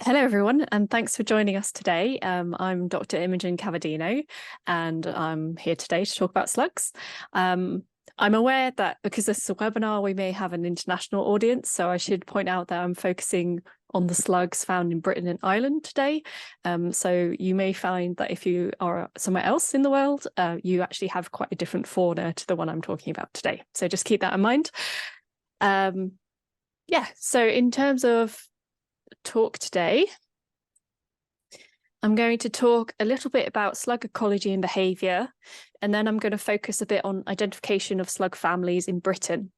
Hello, everyone, and thanks for joining us today. I'm Dr. Imogen Cavadino, and I'm here today to talk about slugs. I'm aware that because this is a webinar, we may have an international audience, so I should point out that I'm focusing on the slugs found in Britain and Ireland today. So you may find that if you are somewhere else in the world, you actually have quite a different fauna to the one I'm talking about today. So just keep that in mind. So in terms of talk today, I'm going to talk a little bit about slug ecology and behaviour, and then I'm going to focus a bit on identification of slug families in Britain.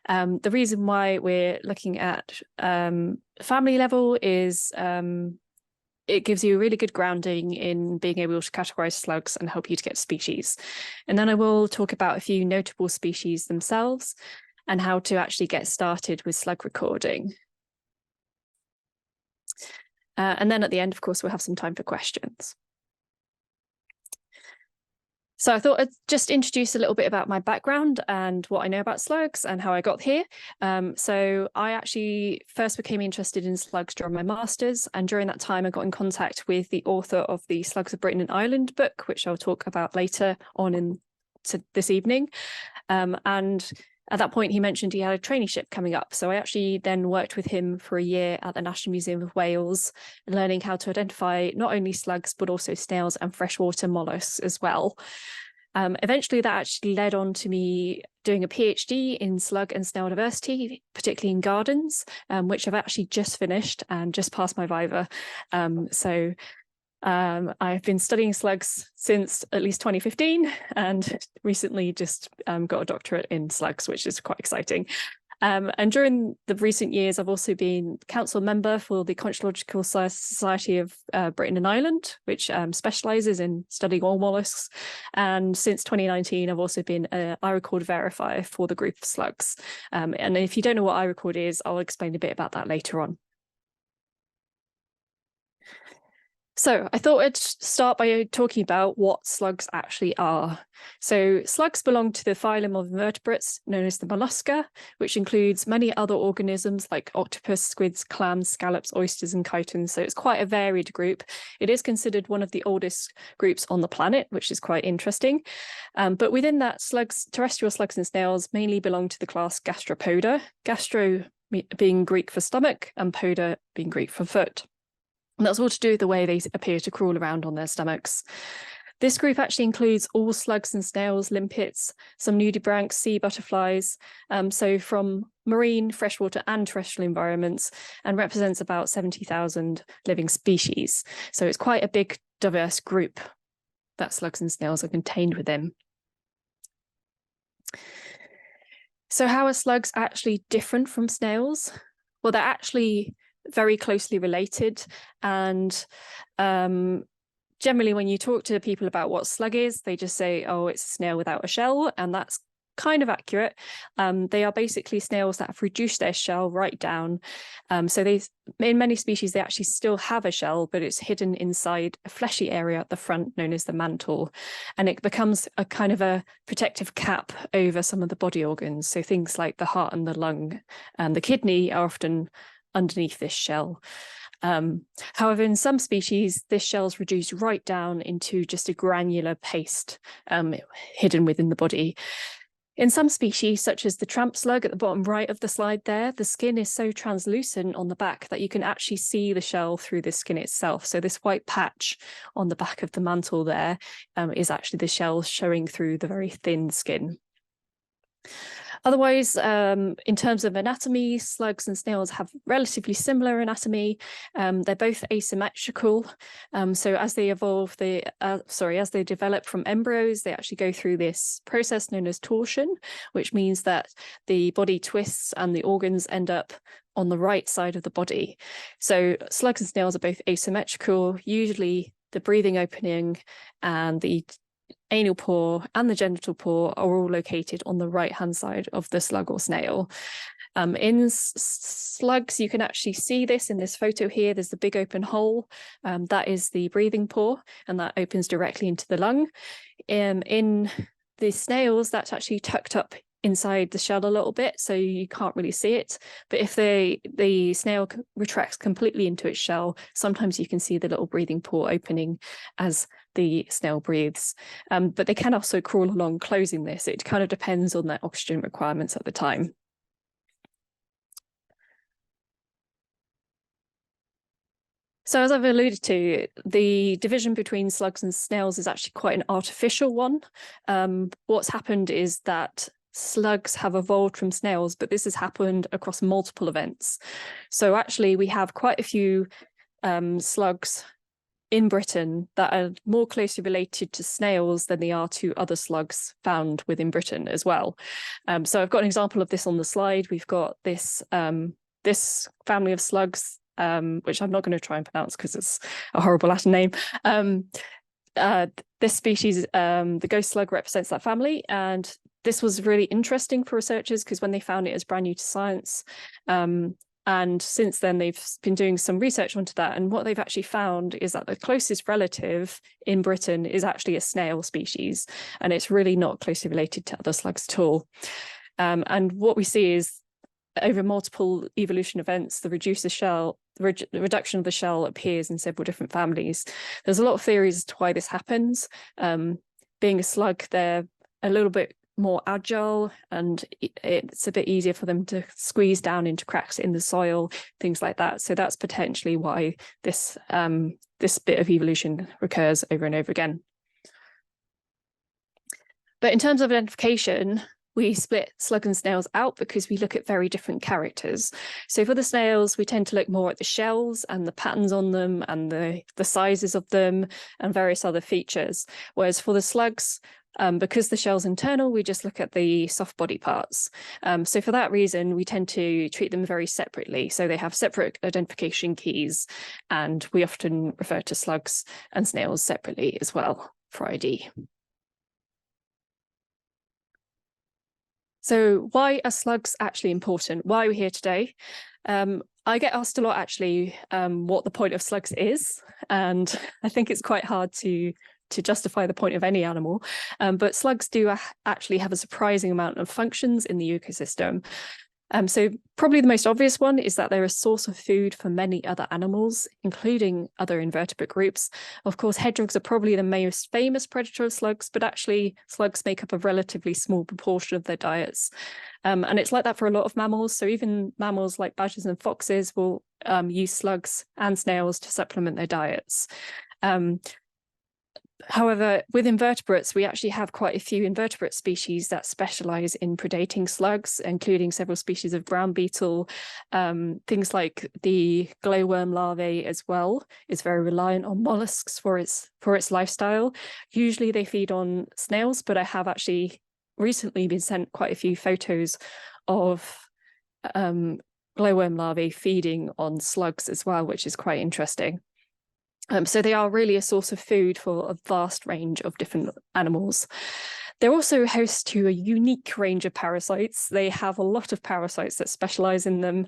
The reason why we're looking at family level is it gives you a really good grounding in being able to categorise slugs and help you to get species. And then I will talk about a few notable species themselves and how to actually get started with slug recording. And then at the end, of course, we'll have some time for questions. So I thought I'd just introduce a little bit about my background and what I know about slugs and how I got here. So I actually first became interested in slugs during my master's, and during that time I got in contact with the author of the Slugs of Britain and Ireland book, which I'll talk about later on this evening. And at that point, he mentioned he had a traineeship coming up. So I actually then worked with him for a year at the National Museum of Wales, learning how to identify not only slugs, but also snails and freshwater mollusks as well. Eventually, that actually led on to me doing a PhD in slug and snail diversity, particularly in gardens, which I've actually just finished and just passed my viva. I've been studying slugs since at least 2015 and recently just got a doctorate in slugs, which is quite exciting. And during the recent years, I've also been council member for the Conchological Society of Britain and Ireland, which specialises in studying all mollusks. And since 2019, I've also been an iRecord verifier for the group of slugs. And if you don't know what iRecord is, I'll explain a bit about that later on. So I thought I'd start by talking about what slugs actually are. So slugs belong to the phylum of invertebrates known as the mollusca, which includes many other organisms like octopus, squids, clams, scallops, oysters, and chitons. So it's quite a varied group. It is considered one of the oldest groups on the planet, which is quite interesting. But within that, terrestrial slugs and snails mainly belong to the class Gastropoda, gastro being Greek for stomach and poda being Greek for foot. And that's all to do with the way they appear to crawl around on their stomachs. This group actually includes all slugs and snails, limpets, some nudibranchs, sea butterflies, so from marine, freshwater and terrestrial environments, and represents about 70,000 living species. So it's quite a big, diverse group that slugs and snails are contained within. So how are slugs actually different from snails? Well, they're actually very closely related, and generally when you talk to people about what slug is, they just say, oh, it's a snail without a shell, and that's kind of accurate. They are basically snails that have reduced their shell right down. So in many species, they actually still have a shell, but it's hidden inside a fleshy area at the front known as the mantle. And it becomes a kind of a protective cap over some of the body organs. So things like the heart and the lung and the kidney are often underneath this shell. However, in some species, this shell is reduced right down into just a granular paste hidden within the body. In some species, such as the tramp slug at the bottom right of the slide there, the skin is so translucent on the back that you can actually see the shell through the skin itself. So this white patch on the back of the mantle there is actually the shell showing through the very thin skin. Otherwise, in terms of anatomy, slugs and snails have relatively similar anatomy. They're both asymmetrical. So as they evolve, as they develop from embryos, they actually go through this process known as torsion, which means that the body twists and the organs end up on the right side of the body. So slugs and snails are both asymmetrical. Usually the breathing opening and the anal pore and the genital pore are all located on the right-hand side of the slug or snail. In slugs, you can actually see this in this photo here. There's the big open hole. That is the breathing pore, and that opens directly into the lung. In the snails, that's actually tucked up inside the shell a little bit, so you can't really see it. But if the snail retracts completely into its shell, sometimes you can see the little breathing pore opening as the snail breathes. But they can also crawl along closing this. It kind of depends on their oxygen requirements at the time. So as I've alluded to, the division between slugs and snails is actually quite an artificial one. What's happened is that slugs have evolved from snails, but this has happened across multiple events. So actually we have quite a few slugs in Britain that are more closely related to snails than they are to other slugs found within Britain as well. So I've got an example of this on the slide. We've got this family of slugs, which I'm not going to try and pronounce because it's a horrible Latin name. This species, the ghost slug, represents that family, and this was really interesting for researchers because when they found it as brand new to science, and since then they've been doing some research onto that, and what they've actually found is that the closest relative in Britain is actually a snail species, and it's really not closely related to other slugs at all. And what we see is over multiple evolution events, the reduction of the shell appears in several different families. There's a lot of theories as to why this happens. Being a slug, they're a little bit more agile, and it's a bit easier for them to squeeze down into cracks in the soil, things like that. So that's potentially why this bit of evolution recurs over and over again. But in terms of identification, we split slug and snails out because we look at very different characters. So for the snails, we tend to look more at the shells and the patterns on them and the sizes of them and various other features. Whereas for the slugs, because the shell's internal, we just look at the soft body parts. So for that reason, we tend to treat them very separately. So they have separate identification keys, and we often refer to slugs and snails separately as well for ID. So why are slugs actually important? Why are we here today? I get asked a lot actually what the point of slugs is, and I think it's quite hard to justify the point of any animal, but slugs do actually have a surprising amount of functions in the ecosystem. So probably the most obvious one is that they're a source of food for many other animals, including other invertebrate groups. Of course, hedgehogs are probably the most famous predator of slugs, but actually slugs make up a relatively small proportion of their diets. And it's like that for a lot of mammals. So even mammals like badgers and foxes will use slugs and snails to supplement their diets. However, with invertebrates, we actually have quite a few invertebrate species that specialize in predating slugs, including several species of ground beetle. Things like the glowworm larvae as well is very reliant on mollusks for its lifestyle. Usually they feed on snails, but I have actually recently been sent quite a few photos of glowworm larvae feeding on slugs as well, which is quite interesting. So they are really a source of food for a vast range of different animals. They're also host to a unique range of parasites. They have a lot of parasites that specialize in them.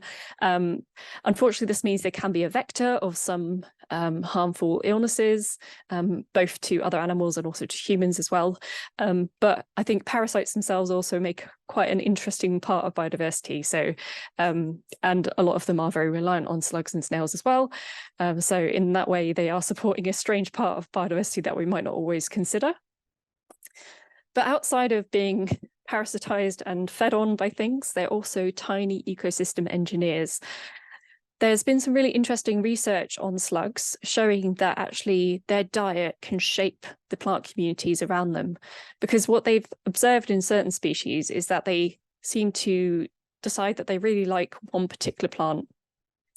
Unfortunately, this means they can be a vector of some harmful illnesses, both to other animals and also to humans as well. But I think parasites themselves also make quite an interesting part of biodiversity. So, and a lot of them are very reliant on slugs and snails as well. So in that way, they are supporting a strange part of biodiversity that we might not always consider. But outside of being parasitized and fed on by things, they're also tiny ecosystem engineers. There's been some really interesting research on slugs showing that actually their diet can shape the plant communities around them, because what they've observed in certain species is that they seem to decide that they really like one particular plant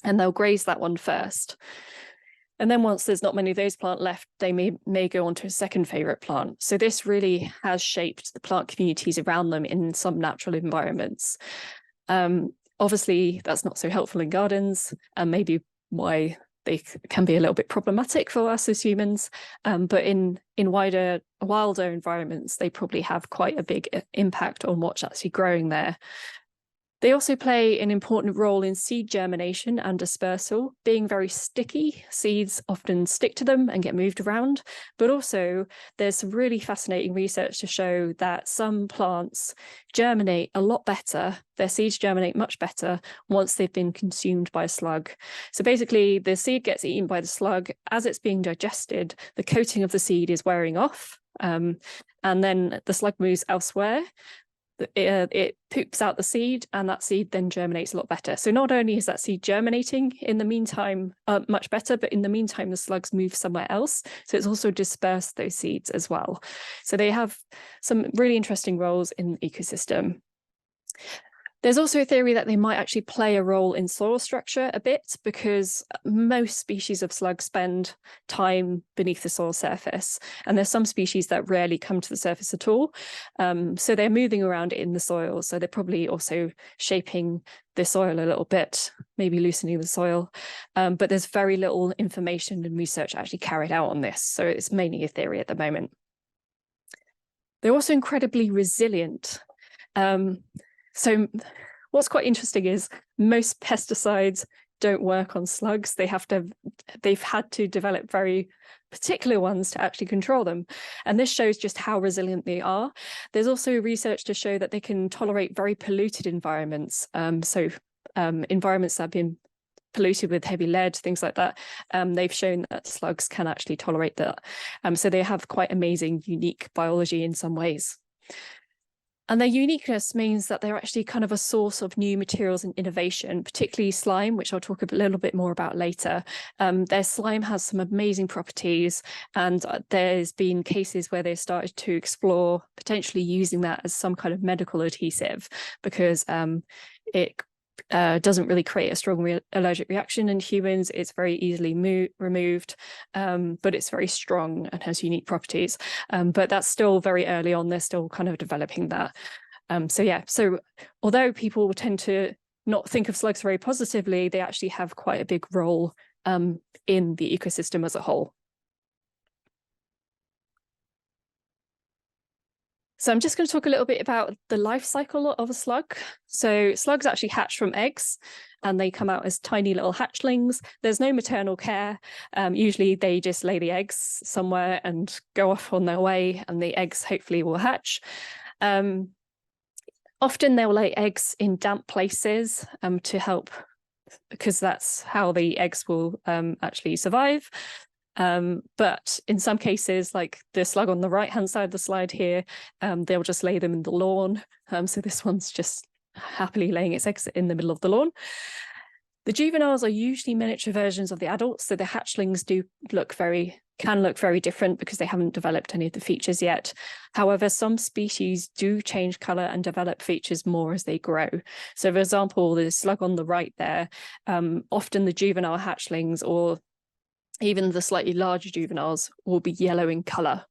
and they'll graze that one first. And then once there's not many of those plants left, they may go on to a second favorite plant. So this really has shaped the plant communities around them in some natural environments. Obviously, that's not so helpful in gardens, and maybe why they can be a little bit problematic for us as humans. But in wilder environments, they probably have quite a big impact on what's actually growing there. They also play an important role in seed germination and dispersal. Being very sticky, seeds often stick to them and get moved around, but also there's some really fascinating research to show that some plants germinate a lot better, their seeds germinate much better once they've been consumed by a slug. So basically the seed gets eaten by the slug. As it's being digested, the coating of the seed is wearing off, and then the slug moves elsewhere. It poops out the seed, and that seed then germinates a lot better. So not only is that seed germinating in the meantime much better, but in the meantime the slugs move somewhere else, so it's also dispersed those seeds as well. So they have some really interesting roles in the ecosystem. There's also a theory that they might actually play a role in soil structure a bit, because most species of slugs spend time beneath the soil surface, and there's some species that rarely come to the surface at all. So they're moving around in the soil, so they're probably also shaping the soil a little bit, maybe loosening the soil. But there's very little information and research actually carried out on this, so it's mainly a theory at the moment. They're also incredibly resilient. So what's quite interesting is most pesticides don't work on slugs. They've had to develop very particular ones to actually control them. And this shows just how resilient they are. There's also research to show that they can tolerate very polluted environments. Environments that have been polluted with heavy lead, things like that. They've shown that slugs can actually tolerate that. So they have quite amazing, unique biology in some ways. And their uniqueness means that they're actually kind of a source of new materials and innovation, particularly slime, which I'll talk a little bit more about later. Their slime has some amazing properties, and there's been cases where they started to explore potentially using that as some kind of medical adhesive, because it doesn't really create a strong allergic reaction in humans. It's very easily removed, but it's very strong and has unique properties. But that's still very early on. They're still kind of developing that. So although people tend to not think of slugs very positively, they actually have quite a big role in the ecosystem as a whole. So I'm just going to talk a little bit about the life cycle of a slug. So slugs actually hatch from eggs, and they come out as tiny little hatchlings. There's no maternal care. Usually they just lay the eggs somewhere and go off on their way, and the eggs hopefully will hatch. Often they'll lay eggs in damp places to help, because that's how the eggs will actually survive. But in some cases, like the slug on the right-hand side of the slide here, they'll just lay them in the lawn. So this one's just happily laying its eggs in the middle of the lawn. The juveniles are usually miniature versions of the adults, so the hatchlings can look very different because they haven't developed any of the features yet. However, some species do change colour and develop features more as they grow. So for example, the slug on the right there, often the juvenile hatchlings, or even the slightly larger juveniles, will be yellow in colour.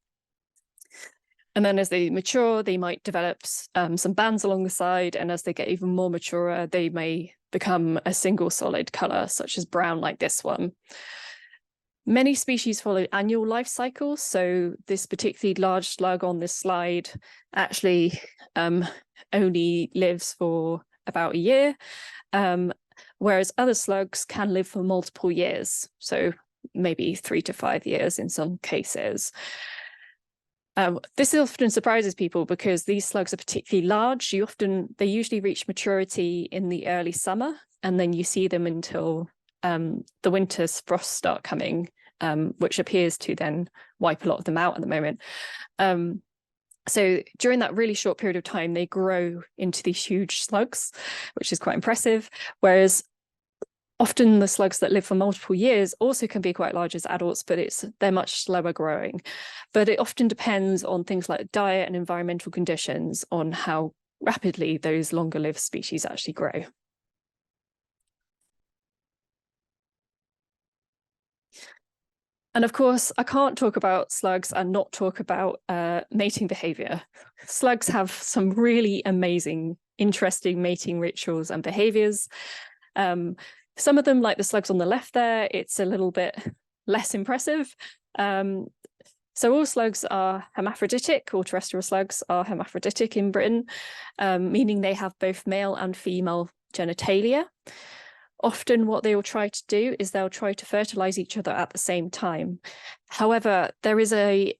And then as they mature, they might develop some bands along the side, and as they get even more mature, they may become a single solid colour, such as brown, like this one. Many species follow annual life cycles, so this particularly large slug on this slide actually only lives for about a year, whereas other slugs can live for multiple years, so maybe 3 to 5 years in some cases. This often surprises people because these slugs are particularly large. They usually reach maturity in the early summer, and then you see them until the winter frosts start coming, which appears to then wipe a lot of them out at the moment. So during that really short period of time, they grow into these huge slugs, which is quite impressive, whereas often the slugs that live for multiple years also can be quite large as adults, but they're much slower growing. But it often depends on things like diet and environmental conditions on how rapidly those longer lived species actually grow. And of course, I can't talk about slugs and not talk about mating behavior. Slugs have some really amazing, interesting mating rituals and behaviors. Some of them, like the slugs on the left there, it's a little bit less impressive. So all slugs are hermaphroditic, all terrestrial slugs are hermaphroditic in Britain, meaning they have both male and female genitalia. Often what they will try to do is they'll try to fertilize each other at the same time. However, there is a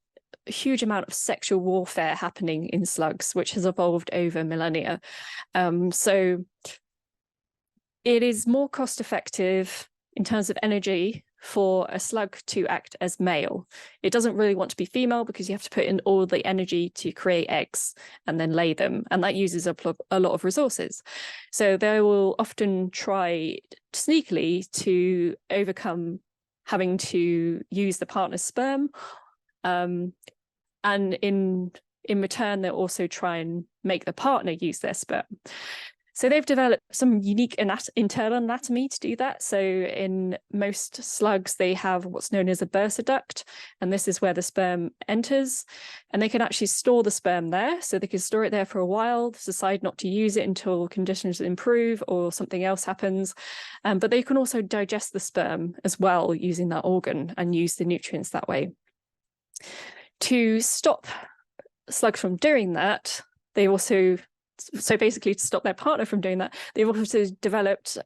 huge amount of sexual warfare happening in slugs, which has evolved over millennia. So it is more cost effective in terms of energy for a slug to act as male. It doesn't really want to be female because you have to put in all the energy to create eggs and then lay them, and that uses up a lot of resources. So they will often try sneakily to overcome having to use the partner's sperm, and in return they'll also try and make the partner use their sperm. So they've developed some unique internal anatomy to do that. So in most slugs, they have what's known as a bursa duct, and this is where the sperm enters. And they can actually store the sperm there. So they can store it there for a while, decide not to use it until conditions improve or something else happens. But they can also digest the sperm as well using that organ and use the nutrients that way. To stop slugs from doing that, they also... So basically, to stop their partner from doing that, they've also developed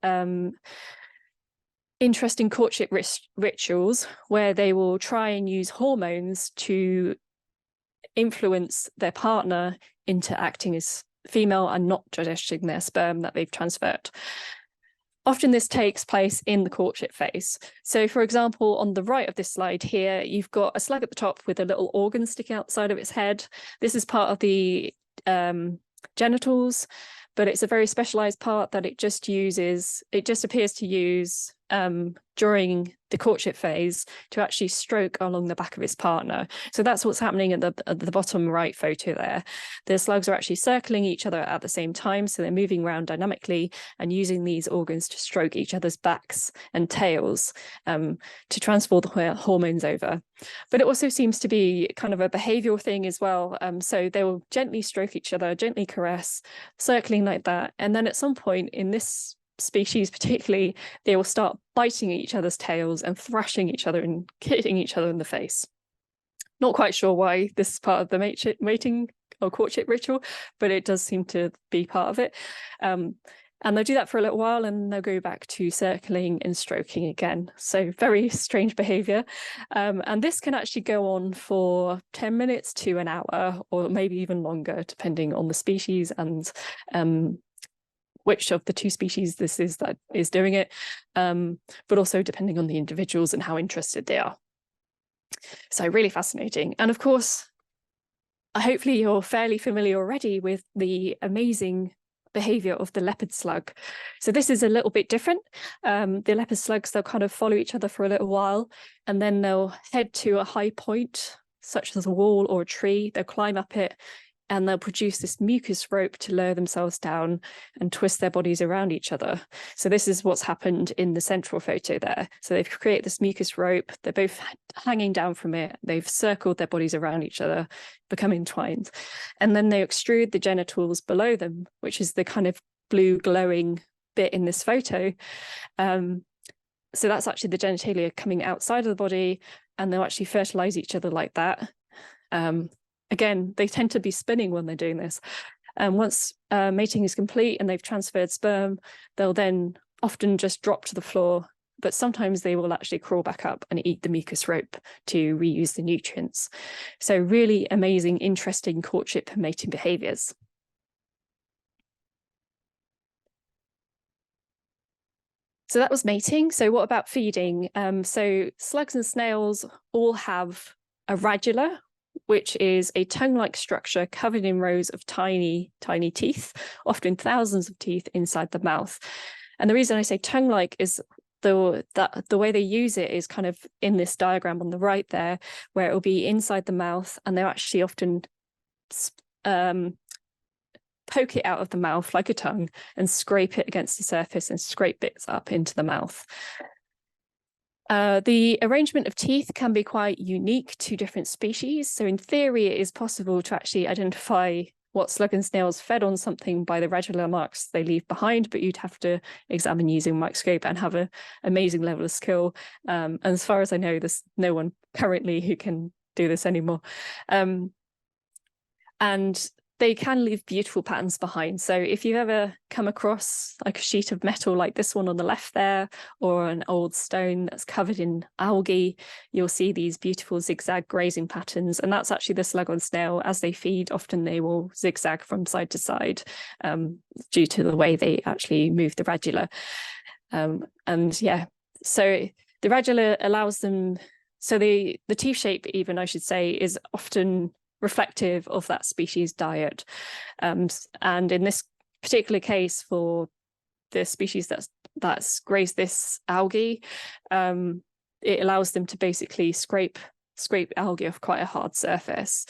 interesting courtship rituals where they will try and use hormones to influence their partner into acting as female and not digesting their sperm that they've transferred. Often this takes place in the courtship phase. So for example, on the right of this slide here, you've got a slug at the top with a little organ sticking outside of its head. This is part of the genitals, but it's a very specialized part that it just appears to use during the courtship phase to actually stroke along the back of his partner. So that's what's happening at the bottom right photo there. The slugs are actually circling each other at the same time, so they're moving around dynamically and using these organs to stroke each other's backs and tails to transfer the hormones over. But it also seems to be kind of a behavioral thing as well. So they will gently stroke each other, gently caress, circling like that. And then at some point in this species particularly, they will start biting each other's tails and thrashing each other and hitting each other in the face. Not quite sure why this is part of the mating or courtship ritual, but it does seem to be part of it. And they'll do that for a little while and they'll go back to circling and stroking again. So very strange behavior. And this can actually go on for 10 minutes to an hour, or maybe even longer, depending on the species and which of the two species this is that is doing it, but also depending on the individuals and how interested they are. So really fascinating. And of course, hopefully you're fairly familiar already with the amazing behavior of the leopard slug. So this is a little bit different. The leopard slugs, they'll kind of follow each other for a little while, and then they'll head to a high point, such as a wall or a tree. They'll climb up it, and they'll produce this mucus rope to lower themselves down and twist their bodies around each other. So this is what's happened in the central photo there. So they've created this mucus rope. They're both hanging down from it. They've circled their bodies around each other, become entwined. And then they extrude the genitals below them, which is the kind of blue glowing bit in this photo. So that's actually the genitalia coming outside of the body, and they'll actually fertilize each other like that. Again, they tend to be spinning when they're doing this. And once mating is complete and they've transferred sperm, they'll then often just drop to the floor, but sometimes they will actually crawl back up and eat the mucus rope to reuse the nutrients. So really amazing, interesting courtship and mating behaviors. So that was mating. So what about feeding? So slugs and snails all have a radula, which is a tongue-like structure covered in rows of tiny, tiny teeth, often thousands of teeth inside the mouth. And the reason I say tongue-like is the way they use it is kind of in this diagram on the right there, where it will be inside the mouth, and they'll actually often poke it out of the mouth like a tongue and scrape it against the surface and scrape bits up into the mouth. The arrangement of teeth can be quite unique to different species. So in theory, it is possible to actually identify what slug and snails fed on something by the radular marks they leave behind, but you'd have to examine using a microscope and have an amazing level of skill. And as far as I know, there's no one currently who can do this anymore. And they can leave beautiful patterns behind. So if you've ever come across like a sheet of metal like this one on the left there, or an old stone that's covered in algae, you'll see these beautiful zigzag grazing patterns. And that's actually the slug and snail. As they feed, often they will zigzag from side to side due to the way they actually move the radula. And yeah, so the radula allows them, so the teeth shape even, I should say, is often reflective of that species diet. And in this particular case, for the species that's grazed this algae, it allows them to basically scrape algae off quite a hard surface.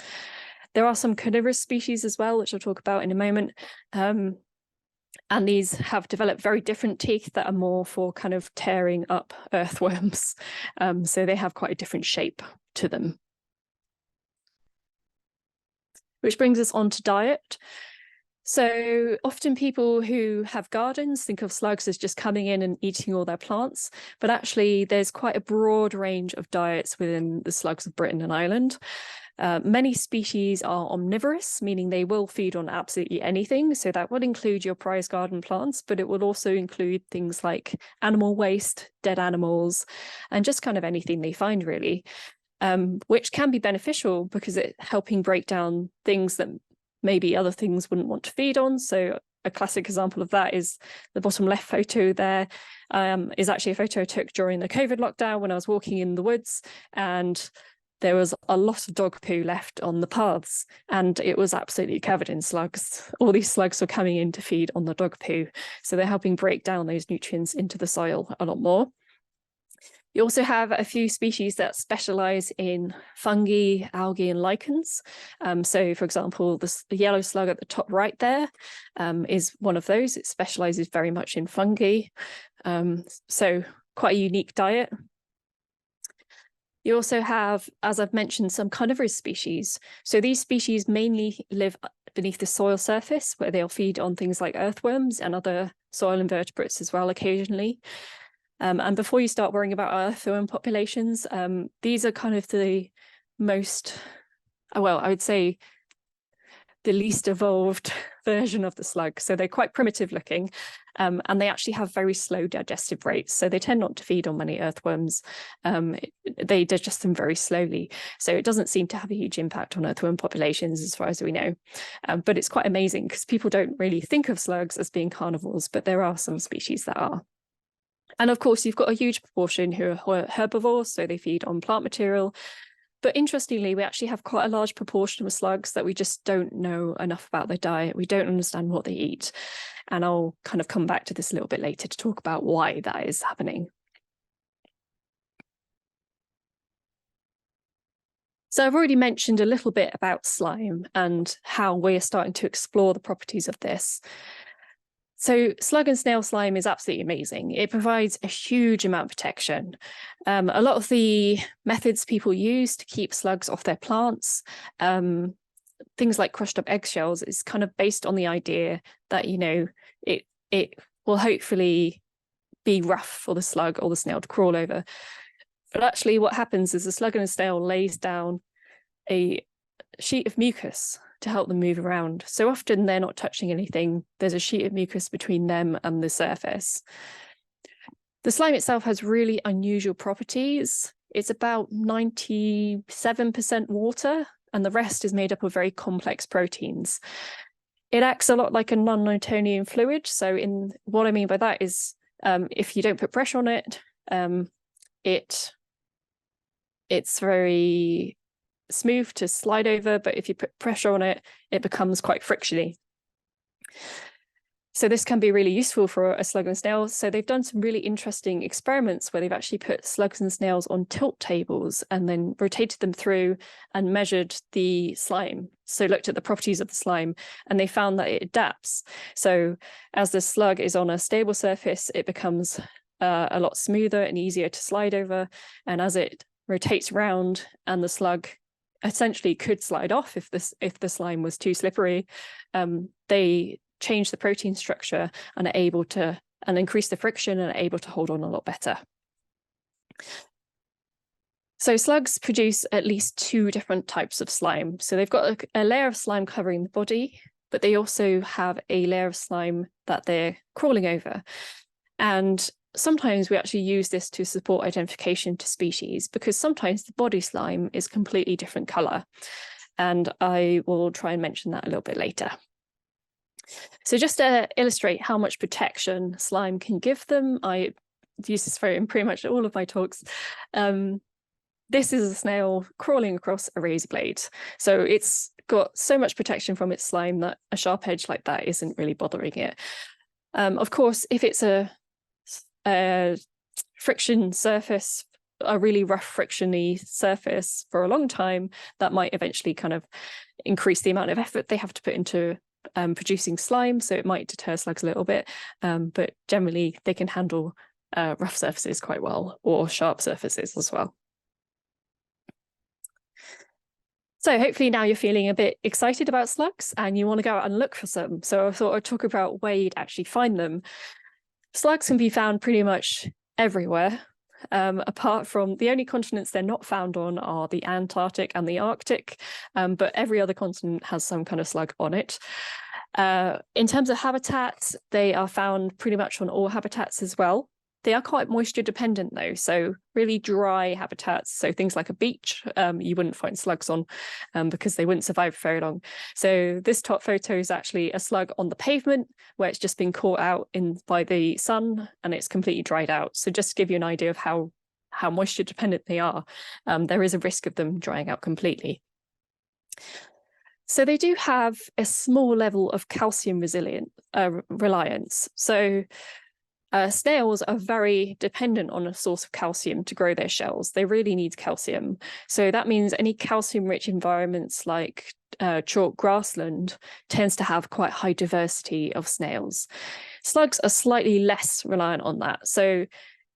There are some carnivorous species as well, which I'll talk about in a moment. And these have developed very different teeth that are more for kind of tearing up earthworms. So they have quite a different shape to them. Which brings us on to diet. So often people who have gardens think of slugs as just coming in and eating all their plants, but actually there's quite a broad range of diets within the slugs of Britain and Ireland. Many species are omnivorous, meaning they will feed on absolutely anything. So that would include your prize garden plants, but it would also include things like animal waste, dead animals, and just kind of anything they find, really. Which can be beneficial because it's helping break down things that maybe other things wouldn't want to feed on. So a classic example of that is the bottom left photo there, is actually a photo I took during the COVID lockdown when I was walking in the woods, and there was a lot of dog poo left on the paths, and it was absolutely covered in slugs. All these slugs were coming in to feed on the dog poo. So they're helping break down those nutrients into the soil a lot more. You also have a few species that specialize in fungi, algae, and lichens. So, for example, the yellow slug at the top right there is one of those. It specializes very much in fungi. So quite a unique diet. You also have, as I've mentioned, some carnivorous species. So these species mainly live beneath the soil surface, where they'll feed on things like earthworms and other soil invertebrates as well occasionally. And before you start worrying about earthworm populations, these are kind of the most, well, I would say the least evolved version of the slug. So they're quite primitive looking, and they actually have very slow digestive rates. So they tend not to feed on many earthworms. They digest them very slowly. So it doesn't seem to have a huge impact on earthworm populations as far as we know. But it's quite amazing because people don't really think of slugs as being carnivores, but there are some species that are. And of course, you've got a huge proportion who are herbivores, so they feed on plant material. But interestingly, we actually have quite a large proportion of slugs that we just don't know enough about their diet. We don't understand what they eat. And I'll kind of come back to this a little bit later to talk about why that is happening. So I've already mentioned a little bit about slime and how we're starting to explore the properties of this. So slug and snail slime is absolutely amazing. It provides a huge amount of protection. A lot of the methods people use to keep slugs off their plants, things like crushed up eggshells, is kind of based on the idea that, you know, it will hopefully be rough for the slug or the snail to crawl over. But actually what happens is the slug and the snail lays down a sheet of mucus to help them move around. So often they're not touching anything. There's a sheet of mucus between them and the surface. The slime itself has really unusual properties. It's about 97% water, and the rest is made up of very complex proteins. It acts a lot like a non-Newtonian fluid. So what I mean by that is if you don't put pressure on it, it's very smooth to slide over, but if you put pressure on it, it becomes quite frictiony. So this can be really useful for a slug and snail. So they've done some really interesting experiments where they've actually put slugs and snails on tilt tables and then rotated them through and measured the slime. So looked at the properties of the slime, and they found that it adapts. So as the slug is on a stable surface, it becomes a lot smoother and easier to slide over. And as it rotates around and the slug essentially could slide off if the slime was too slippery, they change the protein structure and are able to increase the friction and are able to hold on a lot better. So slugs produce at least 2 different types of slime. So they've got a layer of slime covering the body, but they also have a layer of slime that they're crawling over. And sometimes we actually use this to support identification to species, because sometimes the body slime is completely different color. And I will try and mention that a little bit later. So just to illustrate how much protection slime can give them, I use this photo in pretty much all of my talks. This is a snail crawling across a razor blade. So it's got so much protection from its slime that a sharp edge like that isn't really bothering it. Of course, if it's a friction surface, a really rough frictiony surface for a long time, that might eventually kind of increase the amount of effort they have to put into producing slime. So it might deter slugs a little bit, but generally they can handle rough surfaces quite well, or sharp surfaces as well. So hopefully now you're feeling a bit excited about slugs and you want to go out and look for some. So I thought I'd talk about where you'd actually find them. Slugs can be found pretty much everywhere. Apart from the only continents they're not found on are the Antarctic and the Arctic, but every other continent has some kind of slug on it. In terms of habitats, they are found pretty much on all habitats as well. They are quite moisture dependent though, so really dry habitats, so things like a beach, you wouldn't find slugs on because they wouldn't survive for very long. So this top photo is actually a slug on the pavement where it's just been caught out by the sun and it's completely dried out. So just to give you an idea of how moisture dependent they are, there is a risk of them drying out completely. So they do have a small level of calcium reliance. So snails are very dependent on a source of calcium to grow their shells. They really need calcium. So that means any calcium-rich environments like chalk grassland tends to have quite high diversity of snails. Slugs are slightly less reliant on that. So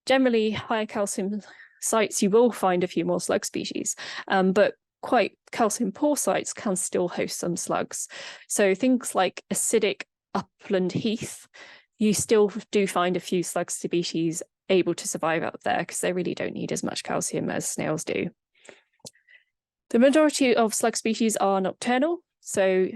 generally, higher calcium sites, you will find a few more slug species, but quite calcium poor sites can still host some slugs. So things like acidic upland heath, you still do find a few slug species able to survive out there because they really don't need as much calcium as snails do. The majority of slug species are nocturnal, so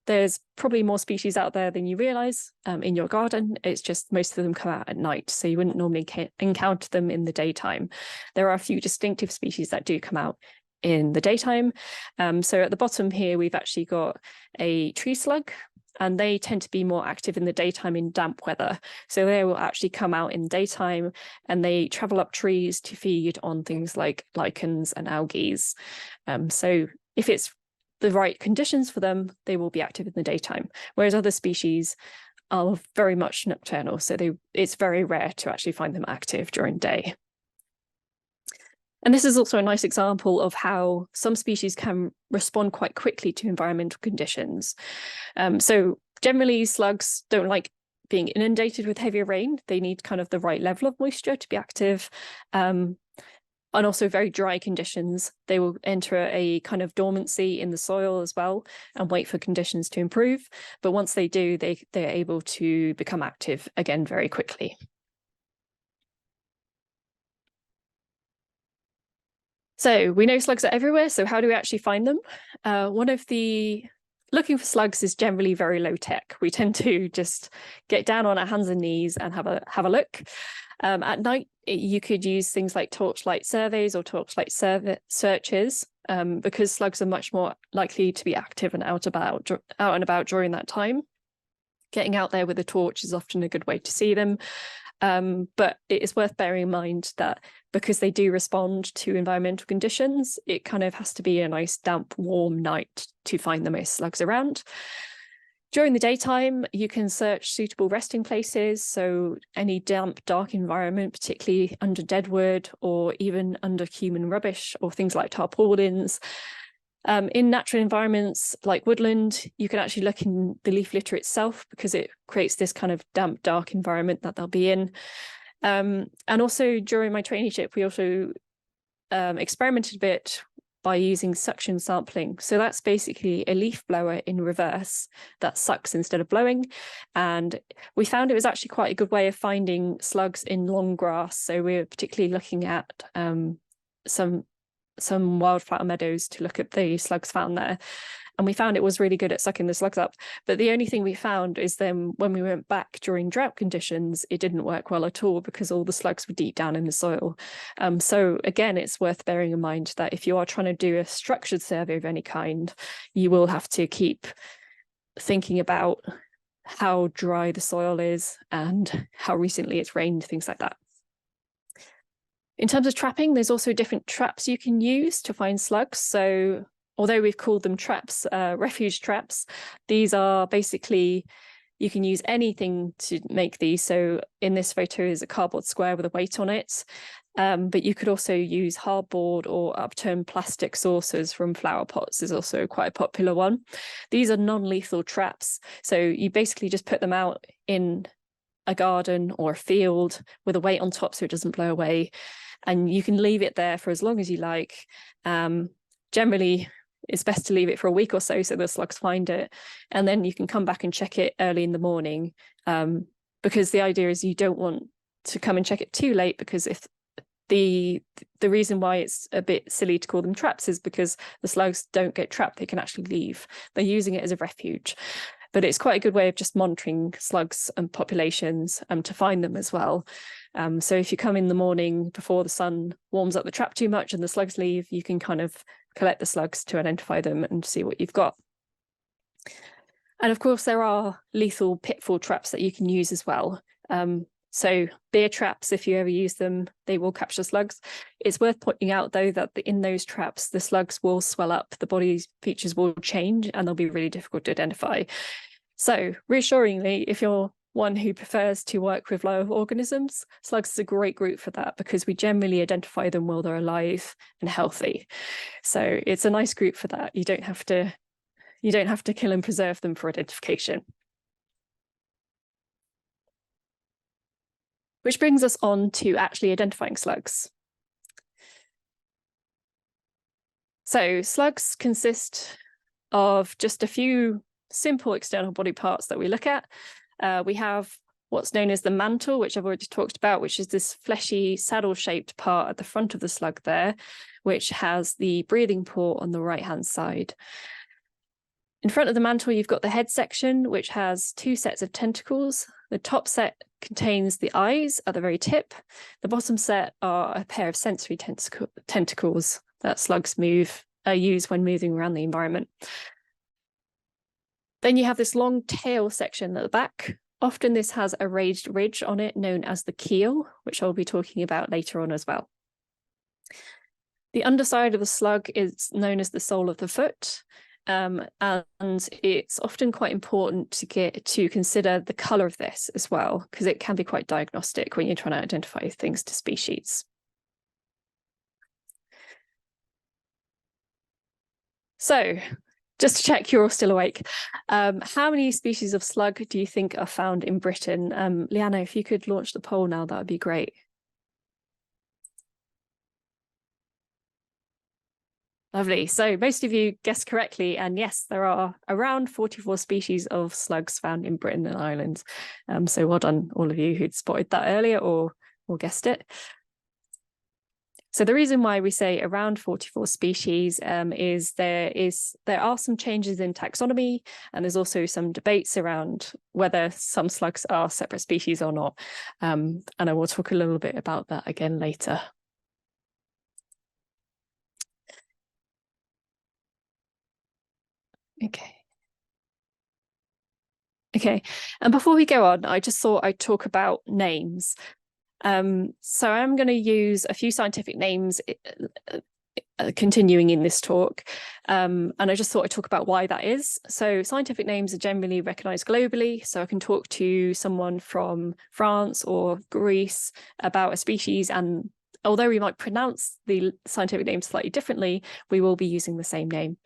there's probably more species out there than you realize in your garden. It's just most of them come out at night, so you wouldn't normally encounter them in the daytime. There are a few distinctive species that do come out in the daytime. So at the bottom here, we've actually got a tree slug, and they tend to be more active in the daytime in damp weather. So they will actually come out in the daytime and they travel up trees to feed on things like lichens and algae. So if it's the right conditions for them, they will be active in the daytime, whereas other species are very much nocturnal. So it's very rare to actually find them active during day. And this is also a nice example of how some species can respond quite quickly to environmental conditions. So generally, slugs don't like being inundated with heavier rain. They need kind of the right level of moisture to be active. And also very dry conditions. They will enter a kind of dormancy in the soil as well and wait for conditions to improve. But once they do, they're able to become active again very quickly. So we know slugs are everywhere. So how do we actually find them? Looking for slugs is generally very low tech. We tend to just get down on our hands and knees and have a look. At night, you could use things like torchlight surveys or torchlight searches because slugs are much more likely to be active and out and about during that time. Getting out there with a torch is often a good way to see them. But it is worth bearing in mind that because they do respond to environmental conditions, it kind of has to be a nice damp, warm night to find the most slugs around. During the daytime, you can search suitable resting places. So any damp, dark environment, particularly under deadwood or even under human rubbish or things like tarpaulins. In natural environments like woodland, you can actually look in the leaf litter itself because it creates this kind of damp, dark environment that they'll be in. And also during my traineeship, we also experimented a bit by using suction sampling. So that's basically a leaf blower in reverse that sucks instead of blowing. And we found it was actually quite a good way of finding slugs in long grass. So we were particularly looking at some some wildflower meadows to look at the slugs found there. And we found it was really good at sucking the slugs up. But the only thing we found is then when we went back during drought conditions, it didn't work well at all because all the slugs were deep down in the soil. So again, it's worth bearing in mind that if you are trying to do a structured survey of any kind, you will have to keep thinking about how dry the soil is and how recently it's rained, things like that. In terms of trapping, there's also different traps you can use to find slugs. So although we've called them traps, refuge traps, these are basically, you can use anything to make these. So in this photo is a cardboard square with a weight on it. But you could also use hardboard or upturned plastic saucers from flower pots is also quite a popular one. These are non-lethal traps. So you basically just put them out in a garden or a field with a weight on top so it doesn't blow away. And you can leave it there for as long as you like. Generally, it's best to leave it for a week or so the slugs find it. And then you can come back and check it early in the morning, because the idea is you don't want to come and check it too late, because if the reason why it's a bit silly to call them traps is because the slugs don't get trapped, they can actually leave. They're using it as a refuge. But it's quite a good way of just monitoring slugs and populations to find them as well. So if you come in the morning before the sun warms up the trap too much and the slugs leave, you can kind of collect the slugs to identify them and see what you've got. And of course, there are lethal pitfall traps that you can use as well. So beer traps, if you ever use them, they will capture slugs. It's worth pointing out, though, that in those traps, the slugs will swell up, the body's features will change, and they'll be really difficult to identify. So reassuringly, if you're one who prefers to work with live organisms, slugs is a great group for that, because we generally identify them while they're alive and healthy. So it's a nice group for that. You don't have to kill and preserve them for identification. Which brings us on to actually identifying slugs. So slugs consist of just a few simple external body parts that we look at. We have what's known as the mantle, which I've already talked about, which is this fleshy saddle-shaped part at the front of the slug there, which has the breathing port on the right-hand side. In front of the mantle, you've got the head section, which has two sets of tentacles. The top set contains the eyes at the very tip. The bottom set are a pair of sensory tentacles that slugs use when moving around the environment. Then you have this long tail section at the back. Often this has a raised ridge on it known as the keel, which I'll be talking about later on as well. The underside of the slug is known as the sole of the foot. And it's often quite important to consider the colour of this as well, because it can be quite diagnostic when you're trying to identify things to species. So, just to check you're all still awake, how many species of slug do you think are found in Britain? Liana, if you could launch the poll now, that would be great. Lovely. So most of you guessed correctly, and yes, there are around 44 species of slugs found in Britain and Ireland. So well done, all of you who'd spotted that earlier or guessed it. So the reason why we say around 44 species is there are some changes in taxonomy, and there's also some debates around whether some slugs are separate species or not. And I will talk a little bit about that again later. Okay. And before we go on, I just thought I'd talk about names. So I'm going to use a few scientific names continuing in this talk. And I just thought I'd talk about why that is. So scientific names are generally recognized globally. So I can talk to someone from France or Greece about a species, and although we might pronounce the scientific name slightly differently, we will be using the same name.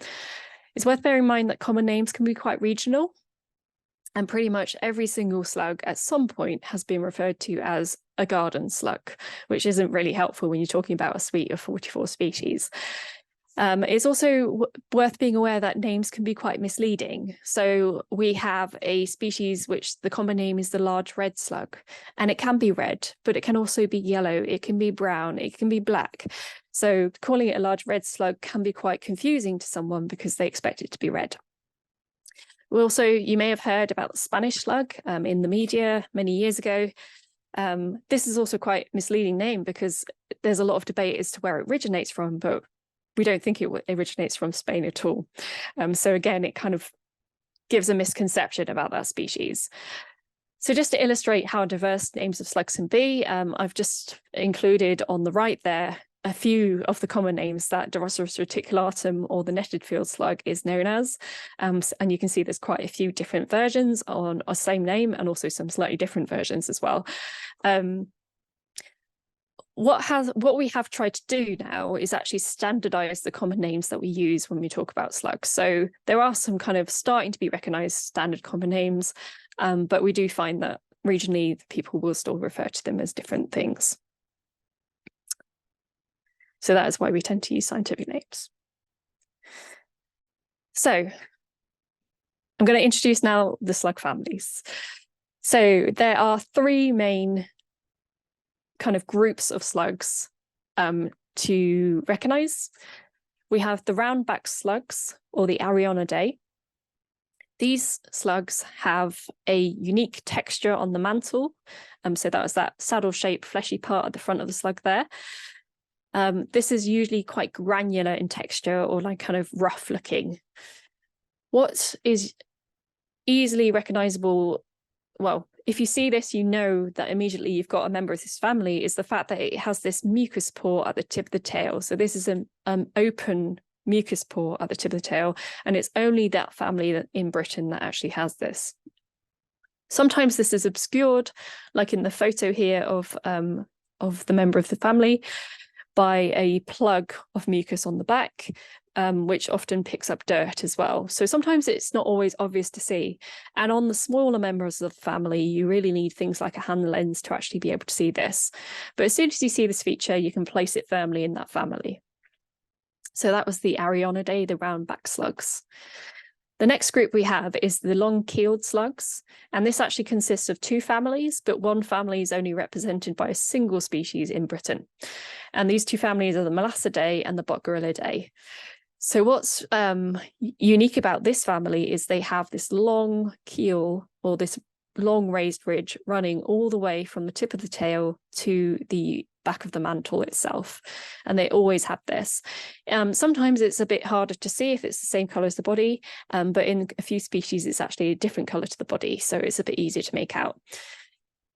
It's worth bearing in mind that common names can be quite regional, and pretty much every single slug at some point has been referred to as a garden slug, which isn't really helpful when you're talking about a suite of 44 species. It's also worth being aware that names can be quite misleading. So we have a species which the common name is the large red slug, and it can be red, but it can also be yellow, it can be brown, it can be black. So calling it a large red slug can be quite confusing to someone because they expect it to be red. Also, you may have heard about the Spanish slug in the media many years ago. This is also quite a misleading name because there's a lot of debate as to where it originates from, but we don't think it originates from Spain at all. So again, it kind of gives a misconception about that species. So just to illustrate how diverse names of slugs can be, I've just included on the right there a few of the common names that Doroceros reticulatum, or the netted field slug, is known as. And you can see there's quite a few different versions on a same name, and also some slightly different versions as well. What we have tried to do now is actually standardize the common names that we use when we talk about slugs. So there are some kind of starting to be recognized standard common names, but we do find that regionally people will still refer to them as different things. So that is why we tend to use scientific names. So I'm going to introduce now the slug families. So there are three main kind of groups of slugs to recognize. We have the round-backed slugs, or the Arionidae. These slugs have a unique texture on the mantle. So that was that saddle-shaped fleshy part at the front of the slug there. This is usually quite granular in texture, or like kind of rough looking. What is easily recognizable, well, if you see this, you know that immediately you've got a member of this family, is the fact that it has this mucus pore at the tip of the tail. So this is an open mucus pore at the tip of the tail, and it's only that family in Britain that actually has this. Sometimes this is obscured, like in the photo here of the member of the family, by a plug of mucus on the back, which often picks up dirt as well. So sometimes it's not always obvious to see. And on the smaller members of the family, you really need things like a hand lens to actually be able to see this. But as soon as you see this feature, you can place it firmly in that family. So that was the Arionidae, the round-backed slugs. The next group we have is the long-keeled slugs, and this actually consists of two families, but one family is only represented by a single species in Britain. And these two families are the Melassidae and the Botgorilidae. So what's unique about this family is they have this long keel, or this long raised ridge, running all the way from the tip of the tail to the back of the mantle itself, and they always have this. Sometimes it's a bit harder to see if it's the same color as the body, but in a few species it's actually a different color to the body, so it's a bit easier to make out.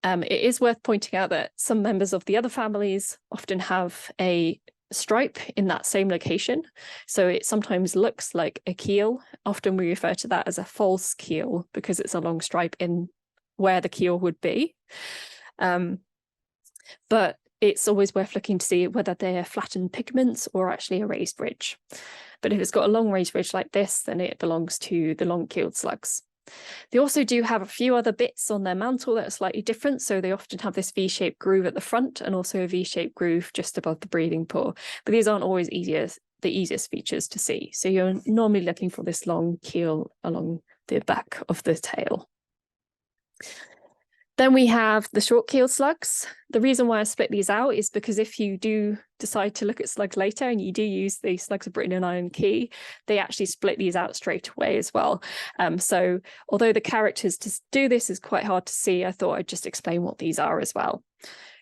It is worth pointing out that some members of the other families often have a stripe in that same location, so it sometimes looks like a keel. Often we refer to that as a false keel because it's a long stripe in where the keel would be. But it's always worth looking to see whether they're flattened pigments or actually a raised ridge. But if it's got a long raised ridge like this, then it belongs to the long-keeled slugs. They also do have a few other bits on their mantle that are slightly different. So they often have this V-shaped groove at the front and also a V-shaped groove just above the breathing pore. But these aren't always the easiest features to see. So you're normally looking for this long keel along the back of the tail. Then we have the short-keeled slugs. The reason why I split these out is because if you do decide to look at slugs later and you do use the Slugs of Britain and Iron Key, they actually split these out straight away as well. So although the characters to do this is quite hard to see, I thought I'd just explain what these are as well.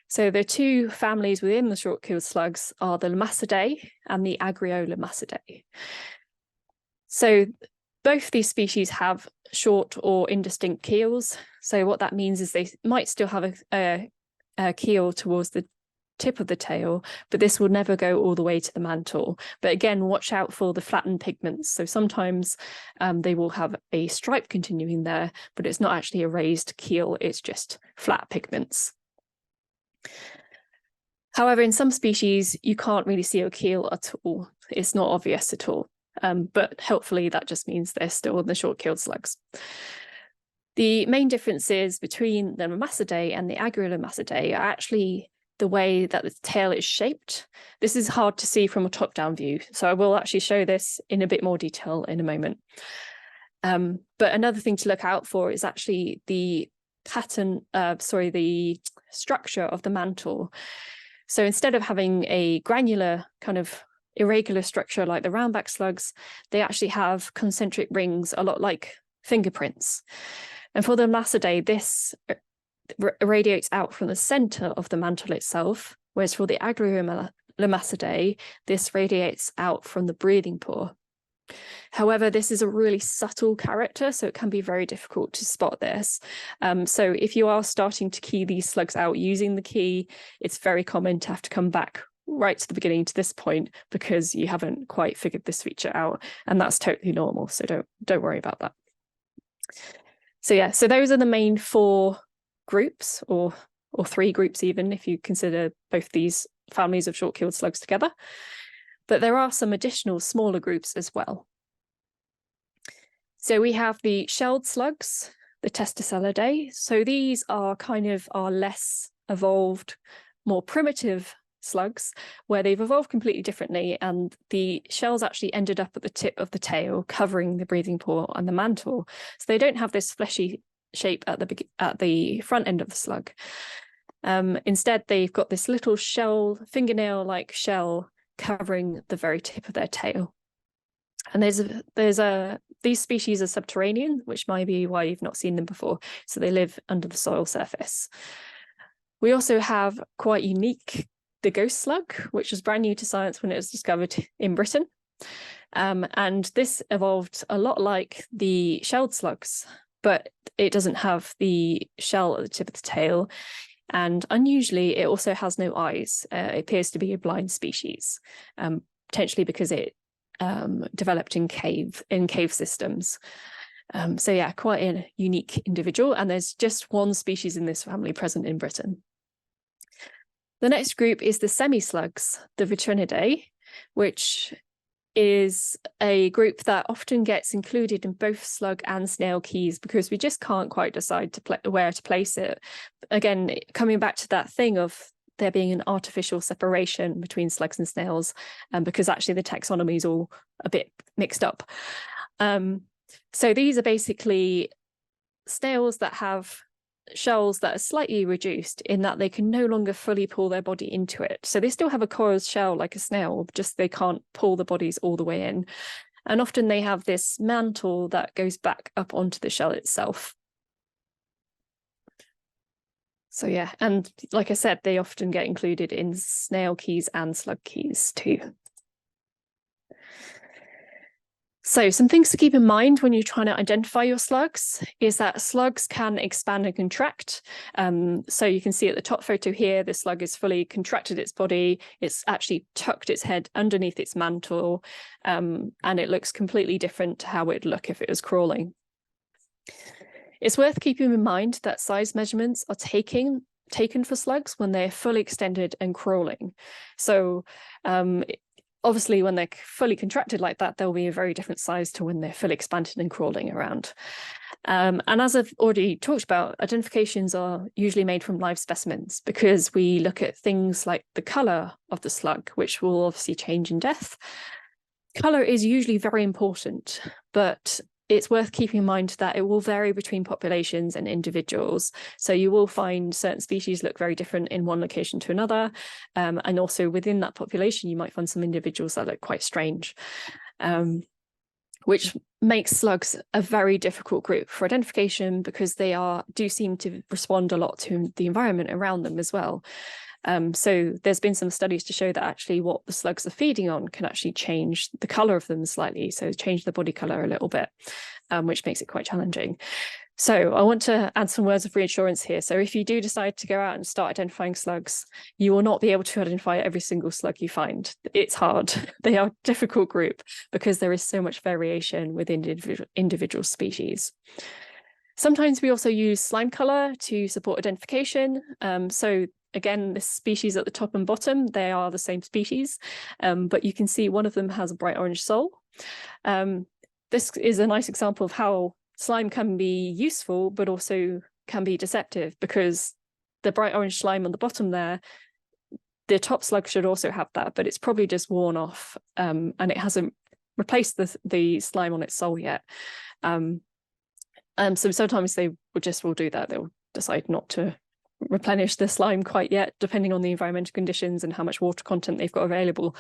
So the two families within the short-keeled slugs are the Lamassidae and the Agriolamassidae. So both these species have short or indistinct keels. So what that means is they might still have a keel towards the tip of the tail, but this will never go all the way to the mantle. But again, watch out for the flattened pigments. So sometimes they will have a stripe continuing there, but it's not actually a raised keel, it's just flat pigments. However, in some species, you can't really see a keel at all. It's not obvious at all. But helpfully that just means they're still in the short-keeled slugs. The main differences between the Lamassidae and the Agriolamassidae are actually the way that the tail is shaped. This is hard to see from a top-down view, so I will actually show this in a bit more detail in a moment. But another thing to look out for is actually the the structure of the mantle. So instead of having a granular kind of irregular structure like the roundback slugs, they actually have concentric rings, a lot like fingerprints. And for the Lamassae, this radiates out from the center of the mantle itself, whereas for the Lamassae, this radiates out from the breathing pore. However, this is a really subtle character, so it can be very difficult to spot this. So if you are starting to key these slugs out using the key, it's very common to have to come back right to the beginning to this point because you haven't quite figured this feature out, and that's totally normal, so don't worry about that. So yeah, so those are the main 4 groups, or 3 groups even, if you consider both these families of short-keeled slugs together. But there are some additional smaller groups as well. So we have the shelled slugs, the Testacelidae. So these are kind of our less evolved, more primitive slugs, where they've evolved completely differently, and the shells actually ended up at the tip of the tail, covering the breathing pore and the mantle. So they don't have this fleshy shape at the front end of the slug. Instead, they've got this little shell, fingernail-like shell covering the very tip of their tail. And these species are subterranean, which might be why you've not seen them before. So they live under the soil surface. We also have quite unique, the ghost slug, which was brand new to science when it was discovered in Britain. And this evolved a lot like the shelled slugs, but it doesn't have the shell at the tip of the tail. And unusually, it also has no eyes. It appears to be a blind species, potentially because it developed in cave systems. So yeah, quite a unique individual. And there's just one species in this family present in Britain. The next group is the semi-slugs, the Vitrinidae, which is a group that often gets included in both slug and snail keys because we just can't quite decide where to place it. Again, coming back to that thing of there being an artificial separation between slugs and snails, because actually the taxonomy is all a bit mixed up. So these are basically snails that have shells that are slightly reduced in that they can no longer fully pull their body into it. So they still have a coiled shell like a snail, just they can't pull the bodies all the way in. And often they have this mantle that goes back up onto the shell itself. So yeah, and like I said, they often get included in snail keys and slug keys too. So some things to keep in mind when you're trying to identify your slugs is that slugs can expand and contract. So you can see at the top photo here, the slug is fully contracted its body. It's actually tucked its head underneath its mantle, and it looks completely different to how it'd look if it was crawling. It's worth keeping in mind that size measurements are taken for slugs when they're fully extended and crawling. So obviously, when they're fully contracted like that, they'll be a very different size to when they're fully expanded and crawling around. And as I've already talked about, identifications are usually made from live specimens because we look at things like the colour of the slug, which will obviously change in death. Colour is usually very important, but it's worth keeping in mind that it will vary between populations and individuals. So you will find certain species look very different in one location to another. And also within that population, you might find some individuals that look quite strange, which makes slugs a very difficult group for identification because they do seem to respond a lot to the environment around them as well. So there's been some studies to show that actually what the slugs are feeding on can actually change the colour of them slightly, so change the body colour a little bit, which makes it quite challenging. So I want to add some words of reassurance here. So if you do decide to go out and start identifying slugs, you will not be able to identify every single slug you find. It's hard. They are a difficult group because there is so much variation within individual species. Sometimes we also use slime colour to support identification. So again, the species at the top and bottom, they are the same species, but you can see one of them has a bright orange sole. This is a nice example of how slime can be useful, but also can be deceptive because the bright orange slime on the bottom there the top slug should also have that, but it's probably just worn off, and it hasn't replaced the slime on its sole yet. So sometimes they will do that. They'll decide not to replenish the slime quite yet, depending on the environmental conditions and how much water content they've got available.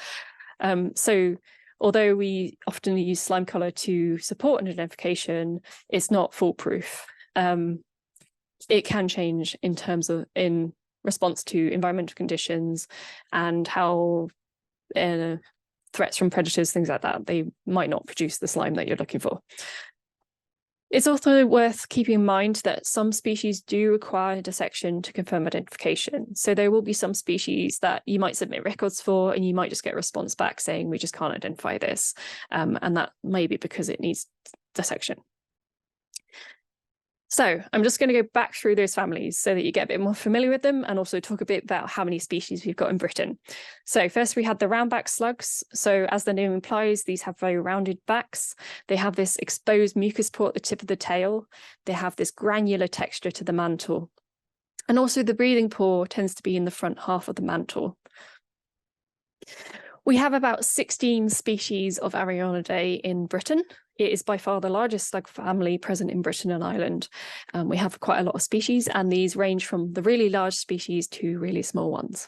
So although we often use slime color to support an identification, it's not foolproof. It can change in response to environmental conditions and how threats from predators, things like that, they might not produce the slime that you're looking for. It's also worth keeping in mind that some species do require dissection to confirm identification. So there will be some species that you might submit records for and you might just get a response back saying, we just can't identify this. And that may be because it needs dissection. So I'm just going to go back through those families so that you get a bit more familiar with them, and also talk a bit about how many species we've got in Britain. So first we had the roundback slugs. So as the name implies, these have very rounded backs. They have this exposed mucus pore at the tip of the tail. They have this granular texture to the mantle. And also the breathing pore tends to be in the front half of the mantle. We have about 16 species of Arionidae in Britain. It is by far the largest slug family present in Britain and Ireland. We have quite a lot of species, and these range from the really large species to really small ones.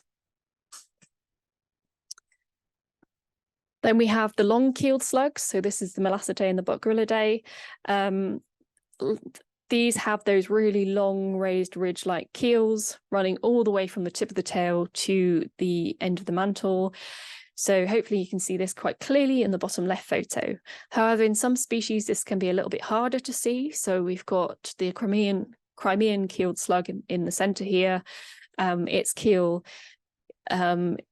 Then we have the long-keeled slugs. So this is the Melassidae and the Botgorilidae. These have those really long raised ridge-like keels running all the way from the tip of the tail to the end of the mantle. So hopefully you can see this quite clearly in the bottom left photo. However, in some species, this can be a little bit harder to see. So we've got the Crimean keeled slug in the center here. Its keel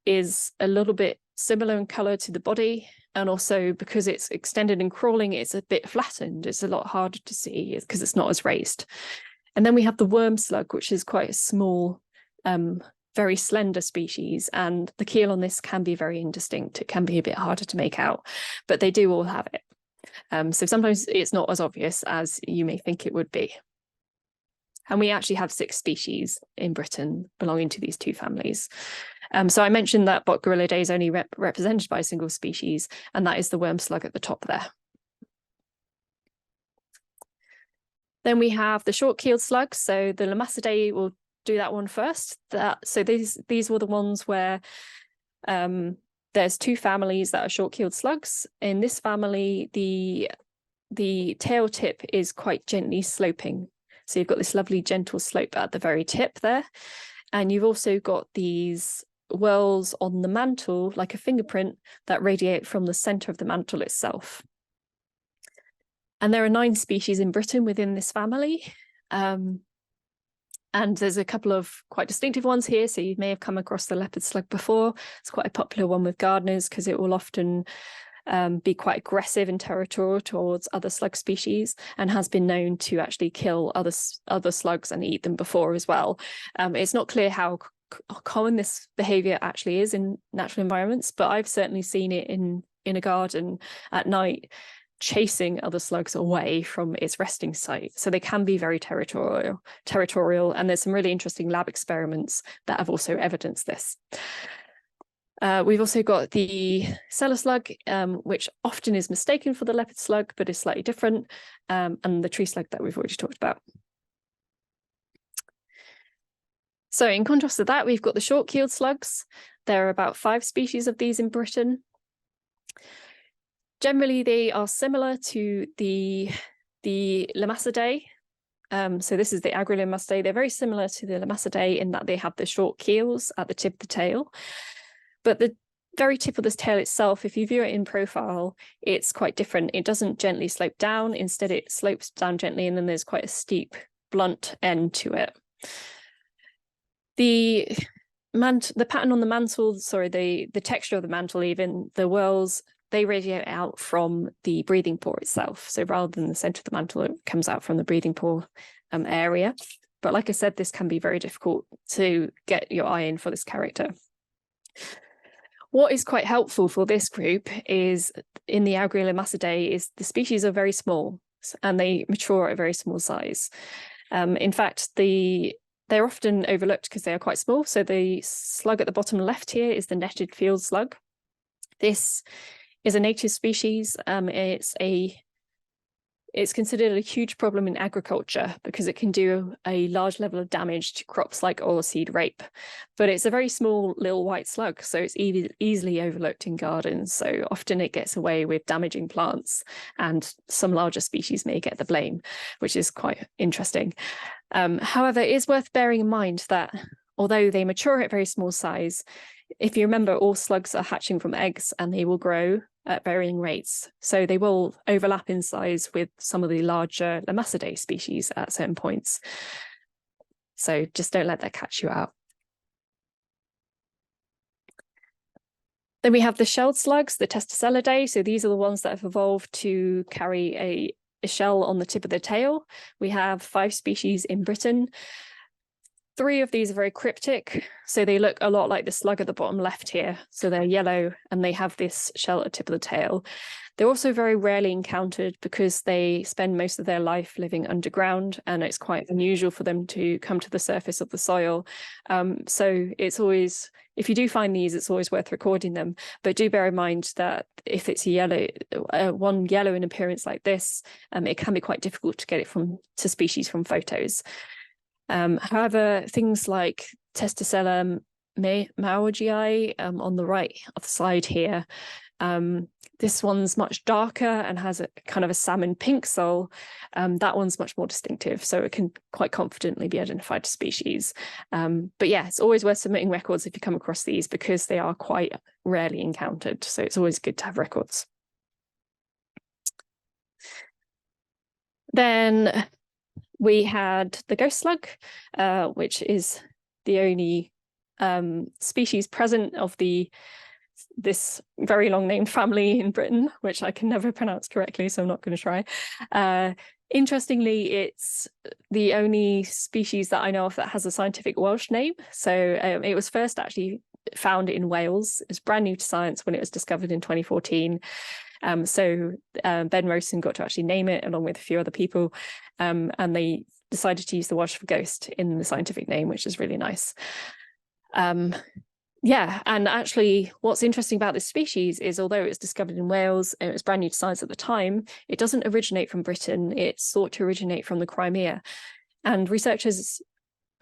is a little bit similar in color to the body. And also because it's extended and crawling, it's a bit flattened. It's a lot harder to see because it's not as raised. And then we have the worm slug, which is quite a small, very slender species, and the keel on this can be very indistinct. It can be a bit harder to make out, but they do all have it. So sometimes it's not as obvious as you may think it would be. And we actually have 6 species in Britain belonging to these two families. So I mentioned that Botgorilidae is only represented by a single species, and that is the worm slug at the top there. Then we have the short-keeled slugs. So the Lamassidae will do that one first. So these were the ones where there's 2 families that are short-keeled slugs. In this family, the tail tip is quite gently sloping. So you've got this lovely gentle slope at the very tip there. And you've also got these whorls on the mantle, like a fingerprint, that radiate from the center of the mantle itself. And there are 9 species in Britain within this family. And there's a couple of quite distinctive ones here. So you may have come across the leopard slug before. It's quite a popular one with gardeners because it will often be quite aggressive and territorial towards other slug species, and has been known to actually kill other slugs and eat them before as well. It's not clear how common this behavior actually is in natural environments, but I've certainly seen it in a garden at night, chasing other slugs away from its resting site. So they can be very territorial, and there's some really interesting lab experiments that have also evidenced this. We've also got the cellar slug, which often is mistaken for the leopard slug, but is slightly different, and the tree slug that we've already talked about. So in contrast to that, we've got the short-keeled slugs. There are about 5 species of these in Britain. Generally, they are similar to the Lamassidae. So this is the Agrilemmastae. They're very similar to the Lamassidae in that they have the short keels at the tip of the tail. But the very tip of this tail itself, if you view it in profile, it's quite different. It doesn't gently slope down. Instead, it slopes down gently, and then there's quite a steep, blunt end to it. The pattern on the mantle, the texture of the mantle, even the whorls, they radiate out from the breathing pore itself. So rather than the center of the mantle, it comes out from the breathing pore area. But like I said, this can be very difficult to get your eye in for this character. What is quite helpful for this group is in the Agrilemmastidae is the species are very small and they mature at a very small size. In fact, the They're often overlooked because they are quite small. So the slug at the bottom left here is the netted field slug. This is a native species. It's considered a huge problem in agriculture because it can do a large level of damage to crops like oilseed rape. But it's a very small little white slug, so it's easily overlooked in gardens. So often it gets away with damaging plants, and some larger species may get the blame, which is quite interesting. However, it is worth bearing in mind that although they mature at very small size, if you remember, all slugs are hatching from eggs and they will grow at varying rates. So they will overlap in size with some of the larger Lamasidae species at certain points. So just don't let that catch you out. Then we have the shelled slugs, the Testacelidae. So these are the ones that have evolved to carry a shell on the tip of the tail. We have 5 species in Britain. 3 of these are very cryptic, so they look a lot like the slug at the bottom left here. So they're yellow and they have this shell at the tip of the tail. They're also very rarely encountered because they spend most of their life living underground, and it's quite unusual for them to come to the surface of the soil. So it's always, if you do find these, it's always worth recording them. But do bear in mind that if it's a yellow, one yellow in appearance like this, it can be quite difficult to get it to species from photos. However, things like Testacella maugii on the right of the slide here, this one's much darker and has a kind of a salmon pink sole. That one's much more distinctive, so it can quite confidently be identified as species. But yeah, it's always worth submitting records if you come across these because they are quite rarely encountered. So it's always good to have records. Then we had the ghost slug, which is the only species present of this very long named family in Britain, which I can never pronounce correctly, so I'm not going to try. Interestingly, it's the only species that I know of that has a scientific Welsh name. So it was first actually found in Wales. It was brand new to science when it was discovered in 2014. So Ben Rosen got to actually name it along with a few other people, and they decided to use the Welsh for ghost in the scientific name, which is really nice. Yeah, and actually what's interesting about this species is although it was discovered in Wales and it was brand new to science at the time, it doesn't originate from Britain. It's thought to originate from the Crimea. And researchers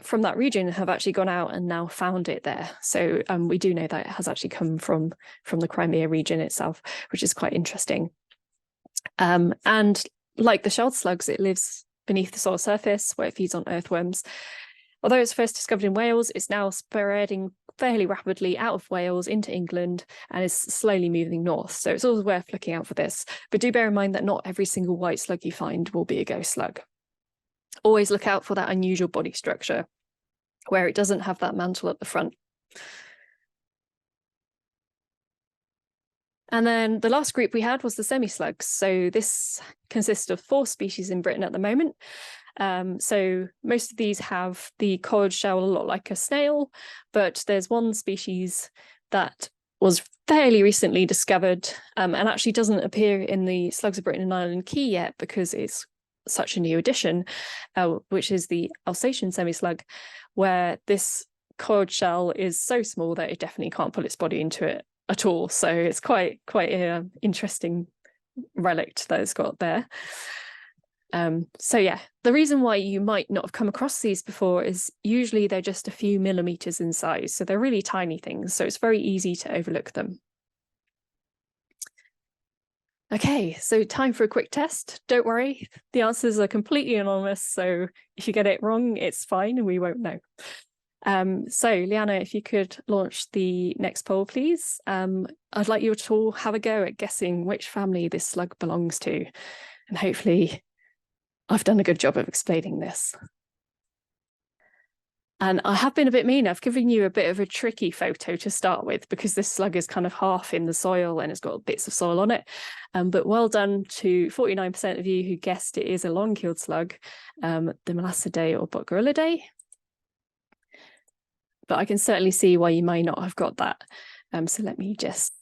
from that region have actually gone out and now found it there. So we do know that it has actually come from the Crimea region itself, which is quite interesting. And like the shelled slugs, it lives beneath the soil surface where it feeds on earthworms. Although it's first discovered in Wales, it's now spreading fairly rapidly out of Wales into England and is slowly moving north. So it's always worth looking out for this. But do bear in mind that not every single white slug you find will be a ghost slug. Always look out for that unusual body structure where it doesn't have that mantle at the front. And then the last group we had was the semi-slugs. So this consists of 4 species in Britain at the moment. So most of these have the coiled shell a lot like a snail, but there's one species that was fairly recently discovered and actually doesn't appear in the Slugs of Britain and Ireland key yet because it's such a new addition, which is the Alsatian semi-slug, where this coiled shell is so small that it definitely can't pull its body into it at all. So it's quite an interesting relic that it's got there. So yeah, the reason why you might not have come across these before is usually they're just a few millimeters in size. So they're really tiny things. So it's very easy to overlook them. Okay, so time for a quick test. Don't worry, the answers are completely anonymous. So if you get it wrong, it's fine and we won't know. So Liana, if you could launch the next poll, please. I'd like you to all have a go at guessing which family this slug belongs to. And hopefully I've done a good job of explaining this. And I have been a bit mean. I've given you a bit of a tricky photo to start with because this slug is kind of half in the soil and it's got bits of soil on it. But well done to 49% of you who guessed it is a long-keeled slug, the Melasidae or Botgorilidae. But I can certainly see why you may not have got that. So let me just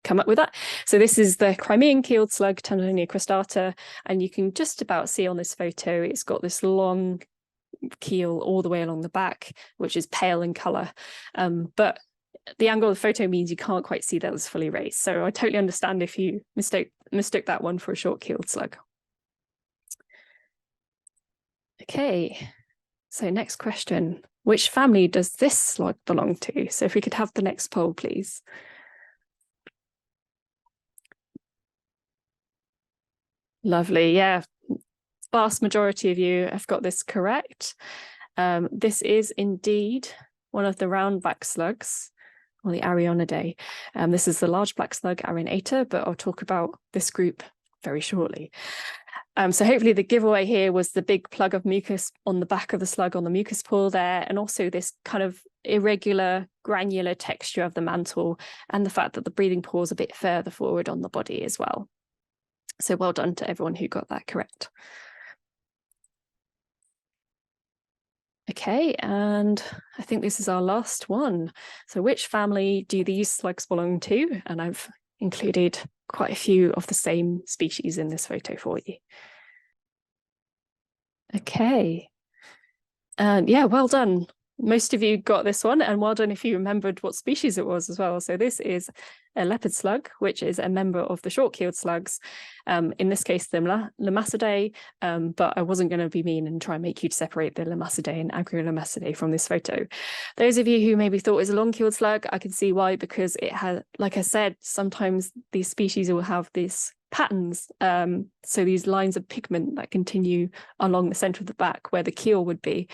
come up with that. So this is the Crimean keeled slug, Tanzania cristata, and you can just about see on this photo, it's got this long keel all the way along the back, which is pale in colour. But the angle of the photo means you can't quite see that it's fully raised. So I totally understand if you mistook that one for a short-keeled slug. Okay, so next question. Which family does this slug belong to? So if we could have the next poll, please. Lovely, yeah. Vast majority of you have got this correct. This is indeed one of the round-back slugs, or the Arionidae. This is the large black slug Arionata, but I'll talk about this group very shortly. So hopefully the giveaway here was the big plug of mucus on the back of the slug on the mucus pool there, and also this kind of irregular granular texture of the mantle, and the fact that the breathing pore is a bit further forward on the body as well. So well done to everyone who got that correct. Okay, and I think this is our last one. So which family do these slugs belong to? And I've included quite a few of the same species in this photo for you. Okay, and yeah, well done. Most of you got this one, and well done if you remembered what species it was as well. So this is a leopard slug, which is a member of the short-keeled slugs, in this case the Lomasidae, but I wasn't going to be mean and try and make you separate the Lomasidae and Agriolomasidae from this photo. Those of you who maybe thought it was a long-keeled slug, I can see why, because it had, like I said, sometimes these species will have these patterns, so these lines of pigment that continue along the center of the back where the keel would be,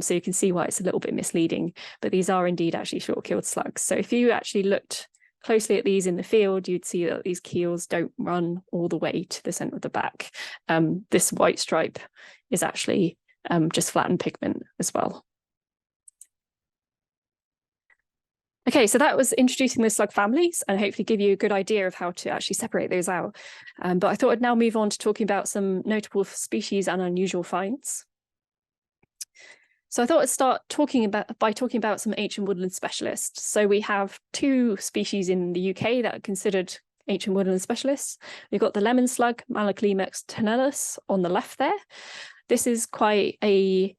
so you can see why it's a little bit misleading, but these are indeed actually short-keeled slugs. So if you actually looked closely at these in the field, you'd see that these keels don't run all the way to the center of the back. This white stripe is actually just flattened pigment as well. Okay, so that was introducing the slug families and hopefully give you a good idea of how to actually separate those out. But I thought I'd now move on to talking about some notable species and unusual finds. So I thought I'd start by talking about some ancient woodland specialists. So we have two species in the UK that are considered ancient woodland specialists. We've got the lemon slug, Malaclemex tenellus, on the left there. This is quite a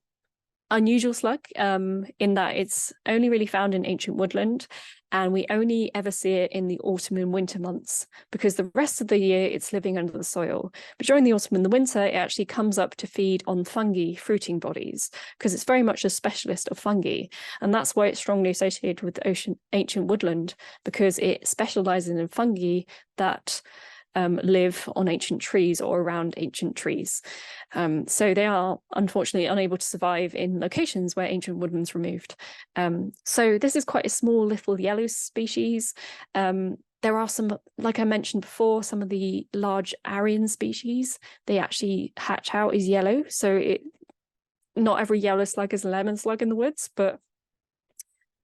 unusual slug in that it's only really found in ancient woodland, and we only ever see it in the autumn and winter months, because the rest of the year it's living under the soil. But during the autumn and the winter, it actually comes up to feed on fungi fruiting bodies, because it's very much a specialist of fungi, and that's why it's strongly associated with ancient woodland, because it specializes in fungi that live on ancient trees or around ancient trees. So they are unfortunately unable to survive in locations where ancient woodland's removed. So this is quite a small little yellow species. There are some, like I mentioned before, some of the large Aryan species, they actually hatch out as yellow. So not every yellow slug is a lemon slug in the woods, but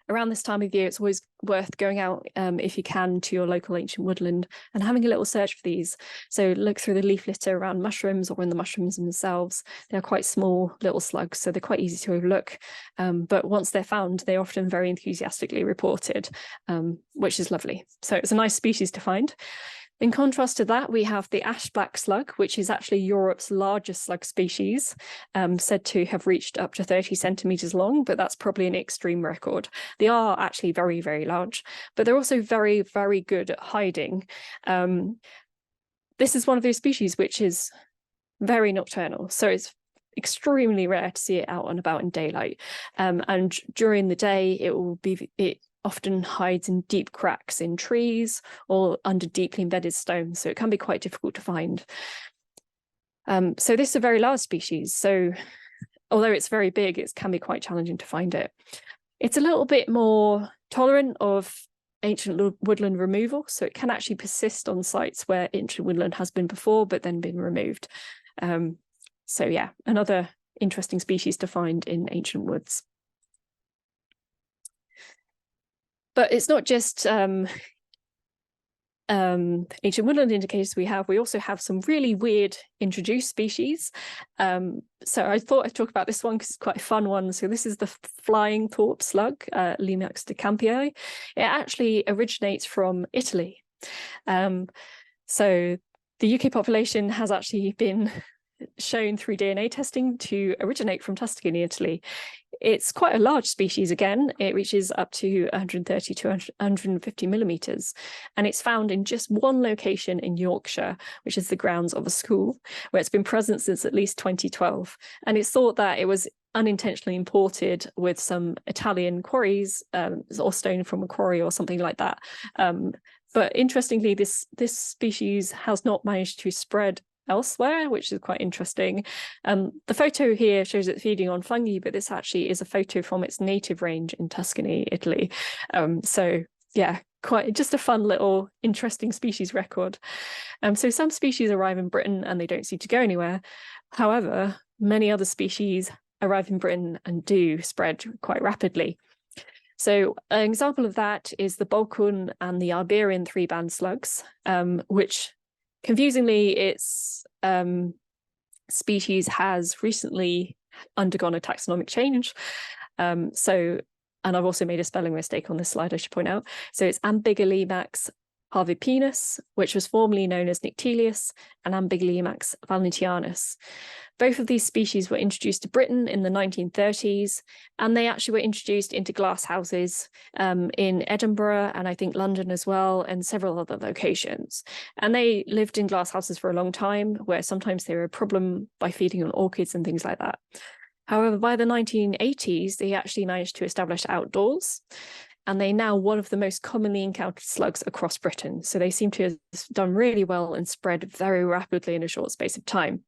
around this time of year, it's always worth going out, if you can, to your local ancient woodland and having a little search for these. So look through the leaf litter around mushrooms or in the mushrooms themselves. They're quite small little slugs, so they're quite easy to overlook. But once they're found, they're often very enthusiastically reported, which is lovely. So it's a nice species to find. In contrast to that, we have the ash black slug, which is actually Europe's largest slug species, said to have reached up to 30 centimeters long, but that's probably an extreme record. They are actually very, very large, but they're also very, very good at hiding. This is one of those species which is very nocturnal, so it's extremely rare to see it out and about in daylight. And during the day, it often hides in deep cracks in trees or under deeply embedded stones, so it can be quite difficult to find. So this is a very large species, so although it's very big, it can be quite challenging to find it. It's a little bit more tolerant of ancient woodland removal, so it can actually persist on sites where ancient woodland has been before but then been removed. So yeah, another interesting species to find in ancient woods. But it's not just ancient woodland indicators we also have some really weird introduced species. So I thought I'd talk about this one because it's quite a fun one. So this is the flying thorpe slug, Limax decampii. It actually originates from Italy. So the UK population has actually been shown through DNA testing to originate from Tuscany, Italy. It's quite a large species again. It reaches up to 130 to 150 millimeters. And it's found in just one location in Yorkshire, which is the grounds of a school, where it's been present since at least 2012. And it's thought that it was unintentionally imported with some Italian quarries or stone from a quarry or something like that. But interestingly, this species has not managed to spread elsewhere, which is quite interesting. The photo here shows it feeding on fungi, but this actually is a photo from its native range in Tuscany, Italy. So yeah, quite just a fun little interesting species record. So some species arrive in Britain and they don't seem to go anywhere. However, many other species arrive in Britain and do spread quite rapidly. So an example of that is the Balkan and the Iberian three-band slugs, which confusingly its species has recently undergone a taxonomic change. And I've also made a spelling mistake on this slide, I should point out. So it's Ambigylimax parvipinus, which was formerly known as Nyctelius, and Ambigylimax valentianus. Both of these species were introduced to Britain in the 1930s, and they actually were introduced into glass houses in Edinburgh and I think London as well, and several other locations. And they lived in glass houses for a long time, where sometimes they were a problem by feeding on orchids and things like that. However, by the 1980s, they actually managed to establish outdoors, and they're now one of the most commonly encountered slugs across Britain. So they seem to have done really well and spread very rapidly in a short space of time.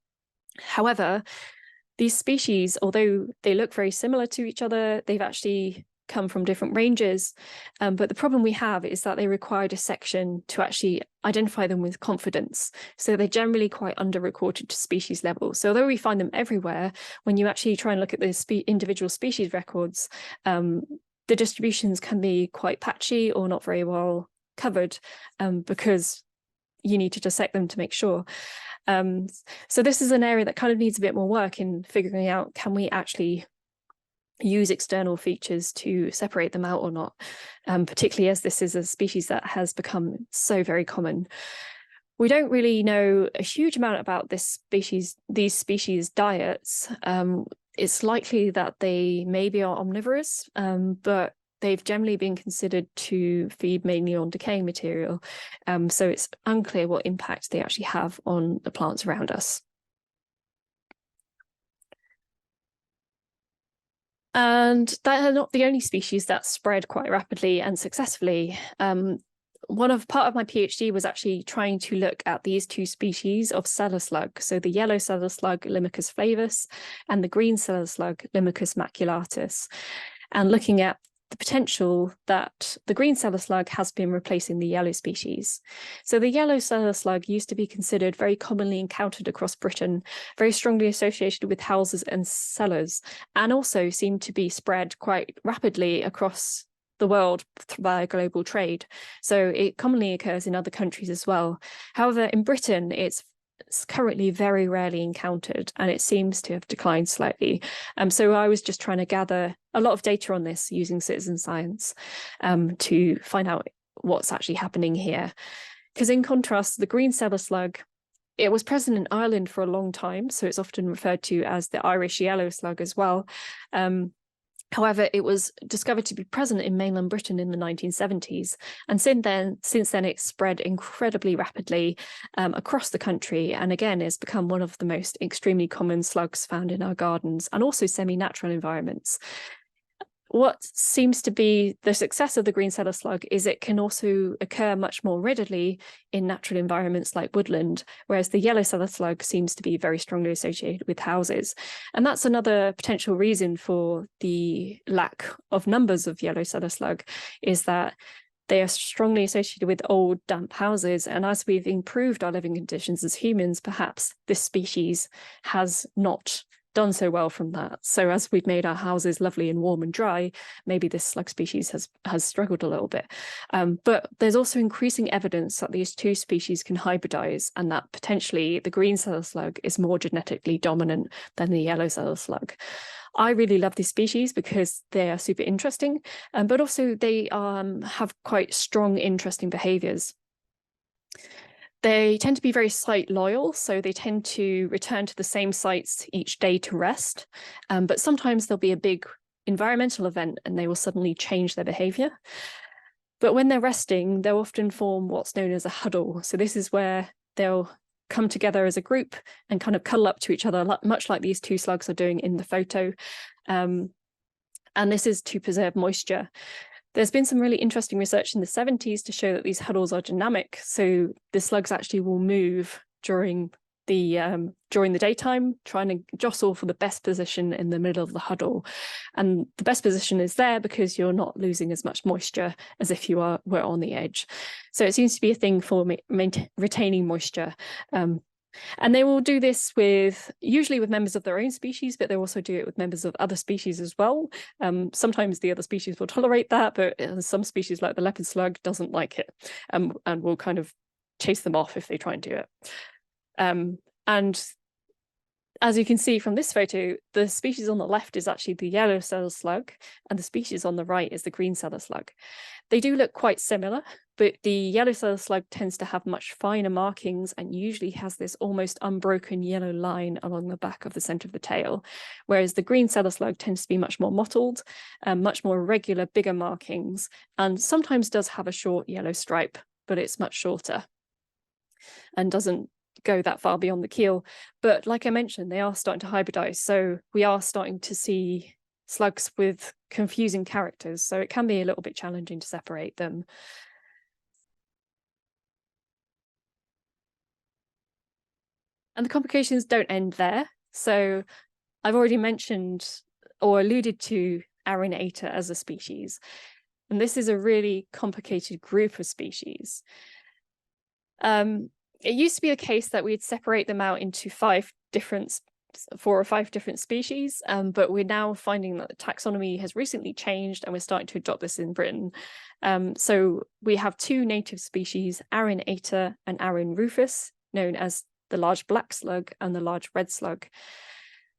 However, these species, although they look very similar to each other, they've actually come from different ranges. But the problem we have is that they require dissection to actually identify them with confidence. So they're generally quite under-recorded to species level. So although we find them everywhere, when you actually try and look at the individual species records, the distributions can be quite patchy or not very well covered because you need to dissect them to make sure. So this is an area that kind of needs a bit more work in figuring out, can we actually use external features to separate them out or not, particularly as this is a species that has become so very common. We don't really know a huge amount about these species diets. It's likely that they maybe are omnivorous, but they've generally been considered to feed mainly on decaying material. So it's unclear what impact they actually have on the plants around us. And they're not the only species that spread quite rapidly and successfully. Part of my PhD was actually trying to look at these two species of cellar slug, so the yellow cellar slug Limicus flavus and the green cellar slug Limicus maculatus, and looking at the potential that the green cellar slug has been replacing the yellow species. So the yellow cellar slug used to be considered very commonly encountered across Britain, very strongly associated with houses and cellars, and also seemed to be spread quite rapidly across the world via global trade. So it commonly occurs in other countries as well. However, in Britain, it's currently very rarely encountered, and it seems to have declined slightly. So I was just trying to gather a lot of data on this using citizen science to find out what's actually happening here. Because in contrast, the green cellar slug, it was present in Ireland for a long time, so it's often referred to as the Irish yellow slug as well. However, it was discovered to be present in mainland Britain in the 1970s. And since then it's spread incredibly rapidly across the country. And again, it's become one of the most extremely common slugs found in our gardens and also semi-natural environments. What seems to be the success of the green cellar slug is it can also occur much more readily in natural environments like woodland, whereas the yellow cellar slug seems to be very strongly associated with houses. And that's another potential reason for the lack of numbers of yellow cellar slug, is that they are strongly associated with old, damp houses. And as we've improved our living conditions as humans, perhaps this species has not done so well from that. So as we've made our houses lovely and warm and dry, maybe this slug species has struggled a little bit. But there's also increasing evidence that these two species can hybridize, and that potentially the green cellar slug is more genetically dominant than the yellow cellar slug. I really love these species because they are super interesting, but also they have quite strong, interesting behaviors. They tend to be very site loyal, so they tend to return to the same sites each day to rest. But sometimes there'll be a big environmental event and they will suddenly change their behavior. But when they're resting, they'll often form what's known as a huddle. So this is where they'll come together as a group and kind of cuddle up to each other, much like these two slugs are doing in the photo. And this is to preserve moisture. There's been some really interesting research in the 70s to show that these huddles are dynamic. So the slugs actually will move during the daytime, trying to jostle for the best position in the middle of the huddle. And the best position is there because you're not losing as much moisture as if you were on the edge. So it seems to be a thing for retaining moisture. And they will do this usually with members of their own species, but they also do it with members of other species as well. Sometimes the other species will tolerate that, but some species like the leopard slug doesn't like it, and will kind of chase them off if they try and do it. And as you can see from this photo, the species on the left is actually the yellow-celled slug, and the species on the right is the green-celled slug. They do look quite similar, but the yellow-celled slug tends to have much finer markings and usually has this almost unbroken yellow line along the back of the center of the tail, whereas the green-celled slug tends to be much more mottled, much more irregular, bigger markings, and sometimes does have a short yellow stripe, but it's much shorter and doesn't go that far beyond the keel. But like I mentioned, they are starting to hybridize, so we are starting to see slugs with confusing characters, so it can be a little bit challenging to separate them. And the complications don't end there. So I've already mentioned or alluded to Aranata as a species, and this is a really complicated group of species. It used to be the case that we'd separate them out into 4 or 5 different species, but we're now finding that the taxonomy has recently changed and we're starting to adopt this in Britain. So we have 2 native species, Aranata and Aran rufus, known as the large black slug and the large red slug.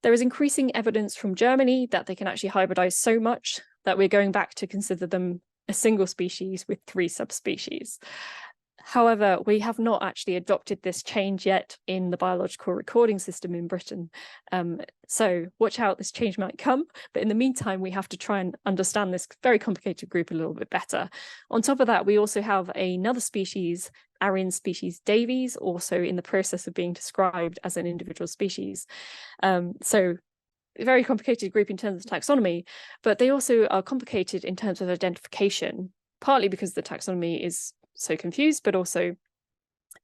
There is increasing evidence from Germany that they can actually hybridize so much that we're going back to consider them a single species with 3 subspecies. However, we have not actually adopted this change yet in the biological recording system in Britain. So watch out, this change might come. But in the meantime, we have to try and understand this very complicated group a little bit better. On top of that, we also have another species, Aran species Davies, also in the process of being described as an individual species. So a very complicated group in terms of taxonomy, but they also are complicated in terms of identification, partly because the taxonomy is so confused, but also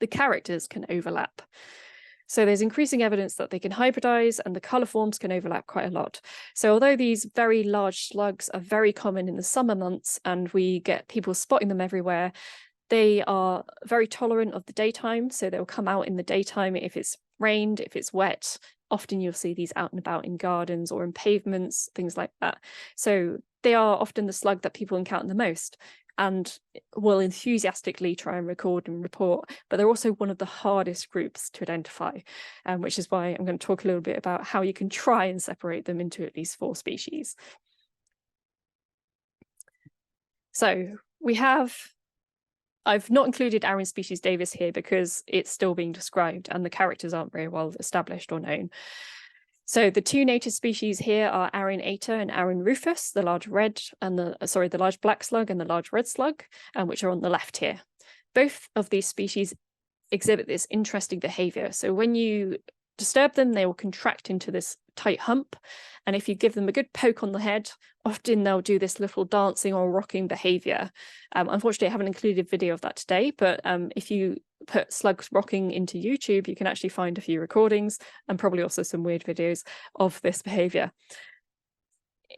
the characters can overlap. So there's increasing evidence that they can hybridize and the color forms can overlap quite a lot. So although these very large slugs are very common in the summer months and we get people spotting them everywhere, they are very tolerant of the daytime. So they'll come out in the daytime if it's rained, if it's wet. Often you'll see these out and about in gardens or in pavements, things like that. So they are often the slug that people encounter the most and will enthusiastically try and record and report, but they're also one of the hardest groups to identify, which is why I'm going to talk a little bit about how you can try and separate them into at least 4 species. So I've not included Aran species Davis here because it's still being described and the characters aren't very well established or known. So the 2 native species here are Aranata and Aran rufus, the large the large black slug and the large red slug, which are on the left here. Both of these species exhibit this interesting behavior. So when you disturb them, they will contract into this tight hump. And if you give them a good poke on the head, often they'll do this little dancing or rocking behavior. Unfortunately, I haven't included video of that today, but if you put slugs rocking into YouTube, you can actually find a few recordings and probably also some weird videos of this behavior.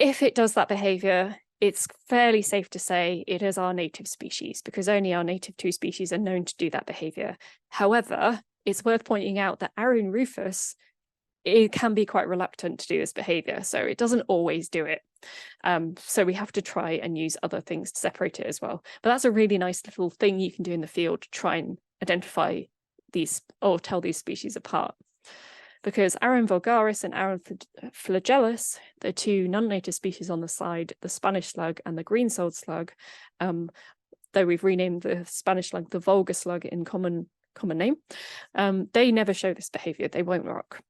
If it does that behavior, it's fairly safe to say it is our native species because only our native 2 species are known to do that behavior. However, it's worth pointing out that Aran rufus, it can be quite reluctant to do this behavior, so it doesn't always do it. So we have to try and use other things to separate it as well. But that's a really nice little thing you can do in the field to try and identify these or tell these species apart. Because Aran vulgaris and Aran flagellus, the 2 non-native species on the side, the Spanish slug and the green-souled slug, though we've renamed the Spanish slug the vulgar slug in common common name, they never show this behavior. They won't rock.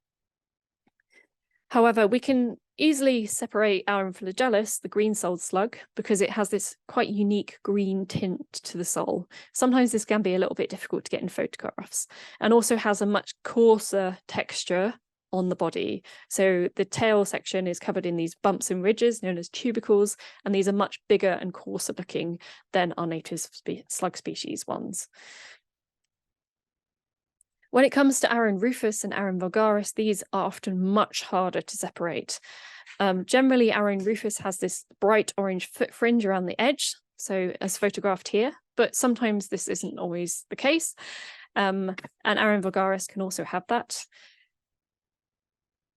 However, we can easily separate Arum flagellus, the green-soled slug, because it has this quite unique green tint to the sole. Sometimes this can be a little bit difficult to get in photographs, and also has a much coarser texture on the body. So the tail section is covered in these bumps and ridges known as tubercles, and these are much bigger and coarser looking than our native slug species ones. When it comes to Arum rufus and Arum vulgaris, these are often much harder to separate. Generally, Arum rufus has this bright orange foot fringe around the edge, so as photographed here, but sometimes this isn't always the case. And Arum vulgaris can also have that.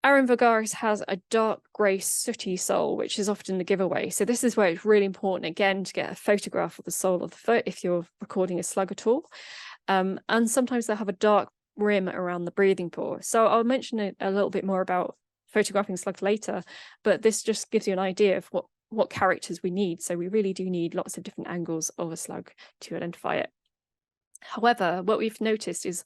Arum vulgaris has a dark grey sooty sole, which is often the giveaway. So this is where it's really important, again, to get a photograph of the sole of the foot if you're recording a slug at all. And sometimes they'll have a dark rim around the breathing pore. So I'll mention a little bit more about photographing slugs later, but this just gives you an idea of what characters we need. So we really do need lots of different angles of a slug to identify it. However, what we've noticed is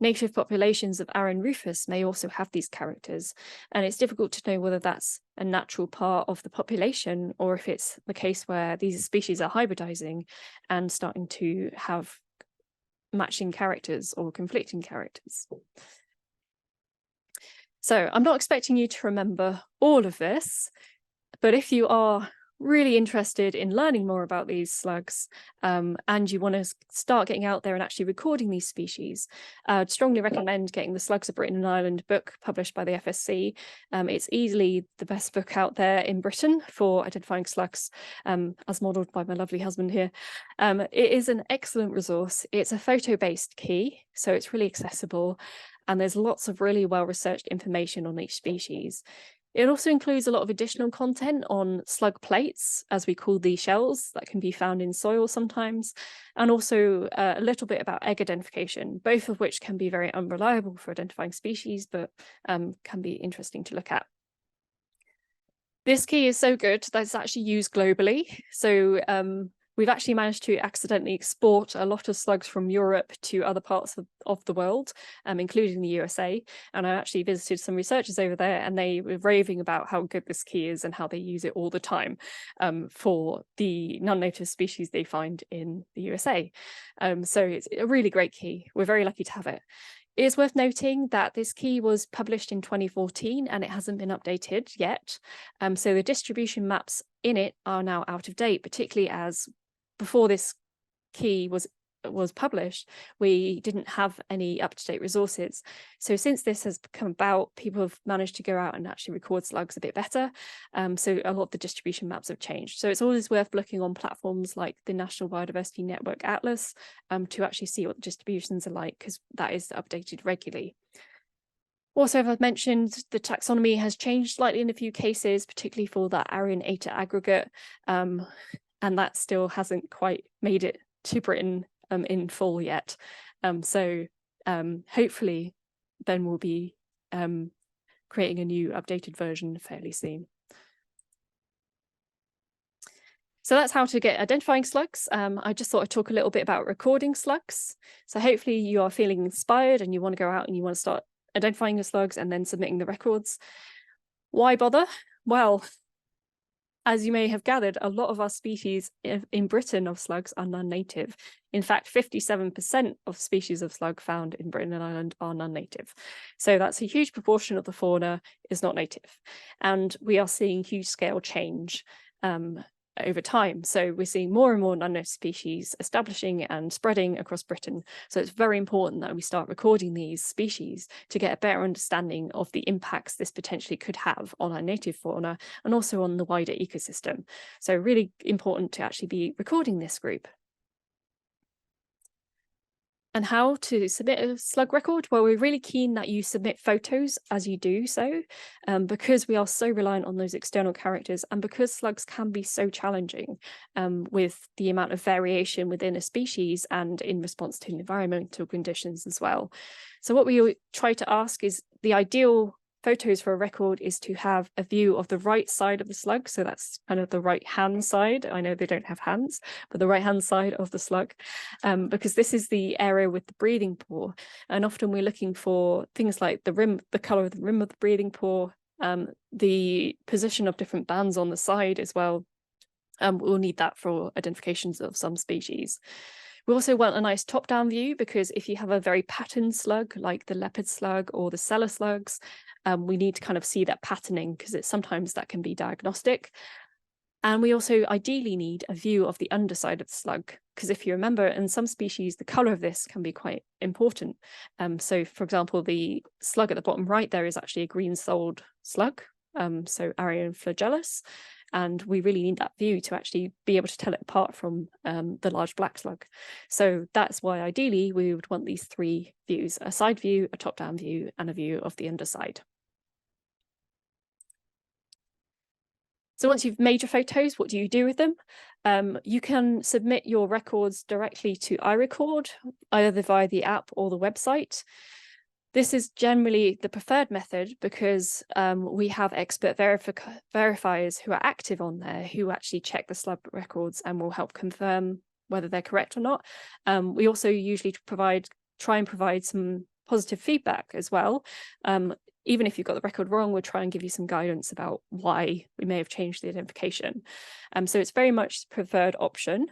native populations of Arum rufus may also have these characters, and it's difficult to know whether that's a natural part of the population or if it's the case where these species are hybridizing and starting to have matching characters or conflicting characters. So I'm not expecting you to remember all of this, but if you are really interested in learning more about these slugs and you want to start getting out there and actually recording these species, I'd strongly recommend getting the Slugs of Britain and Ireland book published by the FSC. It's easily the best book out there in Britain for identifying slugs, as modelled by my lovely husband here. It is an excellent resource. It's a photo-based key, so it's really accessible, and there's lots of really well-researched information on each species. It also includes a lot of additional content on slug plates, as we call these shells, that can be found in soil sometimes, and also a little bit about egg identification, both of which can be very unreliable for identifying species, but can be interesting to look at. This key is so good that it's actually used globally. So we've actually managed to accidentally export a lot of slugs from Europe to other parts of the world, including the USA. And I actually visited some researchers over there, and they were raving about how good this key is and how they use it all the time for the non-native species they find in the USA. So it's a really great key. We're very lucky to have it. It is worth noting that this key was published in 2014 and it hasn't been updated yet. So the distribution maps in it are now out of date, particularly as before this key was published, we didn't have any up-to-date resources. So since this has come about, people have managed to go out and actually record slugs a bit better. So a lot of the distribution maps have changed. So it's always worth looking on platforms like the National Biodiversity Network Atlas to actually see what the distributions are like, because that is updated regularly. Also, as I've mentioned, the taxonomy has changed slightly in a few cases, particularly for that Aryan Eta aggregate, and that still hasn't quite made it to Britain in full yet. So hopefully then we'll be creating a new updated version fairly soon. So that's how to get identifying slugs. I just thought I'd talk a little bit about recording slugs. So hopefully you are feeling inspired and you want to go out and you want to start identifying your slugs and then submitting the records. Why bother? Well, as you may have gathered, a lot of our species in Britain of slugs are non-native. In fact, 57% of species of slug found in Britain and Ireland are non-native. So that's a huge proportion of the fauna is not native. And we are seeing huge scale change over time. So we're seeing more and more non-native species establishing and spreading across Britain. So it's very important that we start recording these species to get a better understanding of the impacts this potentially could have on our native fauna and also on the wider ecosystem. So really important to actually be recording this group. And how to submit a slug record? Well, we're really keen that you submit photos as you do so, because we are so reliant on those external characters and because slugs can be so challenging with the amount of variation within a species and in response to environmental conditions as well. So what we try to ask is the ideal photos for a record is to have a view of the right side of the slug. So that's kind of the right hand side. I know they don't have hands, but the right hand side of the slug, because this is the area with the breathing pore. And often we're looking for things like the rim, the color of the rim of the breathing pore, the position of different bands on the side as well. We'll need that for identifications of some species. We also want a nice top-down view, because if you have a very patterned slug like the leopard slug or the cellar slugs, we need to kind of see that patterning, because sometimes that can be diagnostic. And we also ideally need a view of the underside of the slug, because if you remember, in some species, the color of this can be quite important. So for example, the slug at the bottom right there is actually a green-soled slug, so Arion flagellus. And we really need that view to actually be able to tell it apart from the large black slug. So that's why ideally we would want these three views: a side view, a top-down view, and a view of the underside. So once you've made your photos, what do you do with them? You can submit your records directly to iRecord, either via the app or the website. This is generally the preferred method, because we have expert verifiers who are active on there, who actually check the slug records and will help confirm whether they're correct or not. We also usually try and provide some positive feedback as well. Even if you've got the record wrong, we'll try and give you some guidance about why we may have changed the identification. So it's very much the preferred option.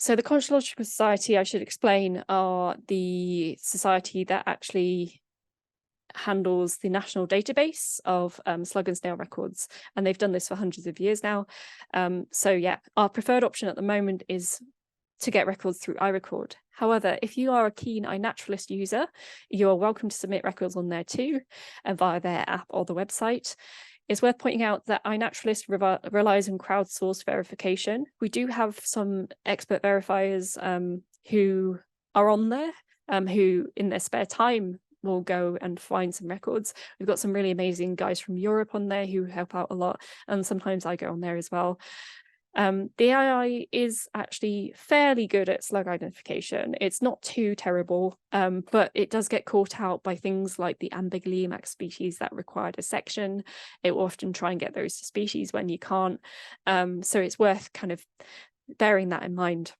So the Conchological Society, I should explain, are the society that actually handles the national database of slug and snail records, and they've done this for hundreds of years now. So yeah, our preferred option at the moment is to get records through iRecord. However, if you are a keen iNaturalist user, you are welcome to submit records on there too, via their app or the website. It's worth pointing out that iNaturalist relies on crowdsourced verification. We do have some expert verifiers who are on there, who in their spare time will go and find some records. We've got some really amazing guys from Europe on there who help out a lot, and sometimes I go on there as well. The AI is actually fairly good at slug identification. It's not too terrible, but it does get caught out by things like the Ambigliumax species that require dissection. It will often try and get those species when you can't. So it's worth kind of bearing that in mind.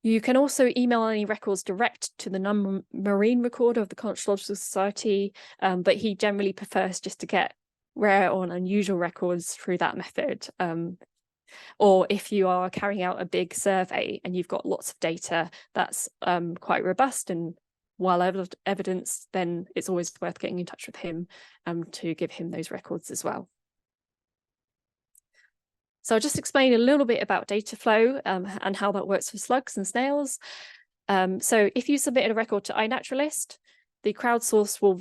You can also email any records direct to the non-marine recorder of the Conchological Society, but he generally prefers just to get rare or unusual records through that method. Or if you are carrying out a big survey and you've got lots of data that's quite robust and well evidenced, then it's always worth getting in touch with him to give him those records as well. So I'll just explain a little bit about data flow and how that works for slugs and snails. So if you submitted a record to iNaturalist, the crowdsource will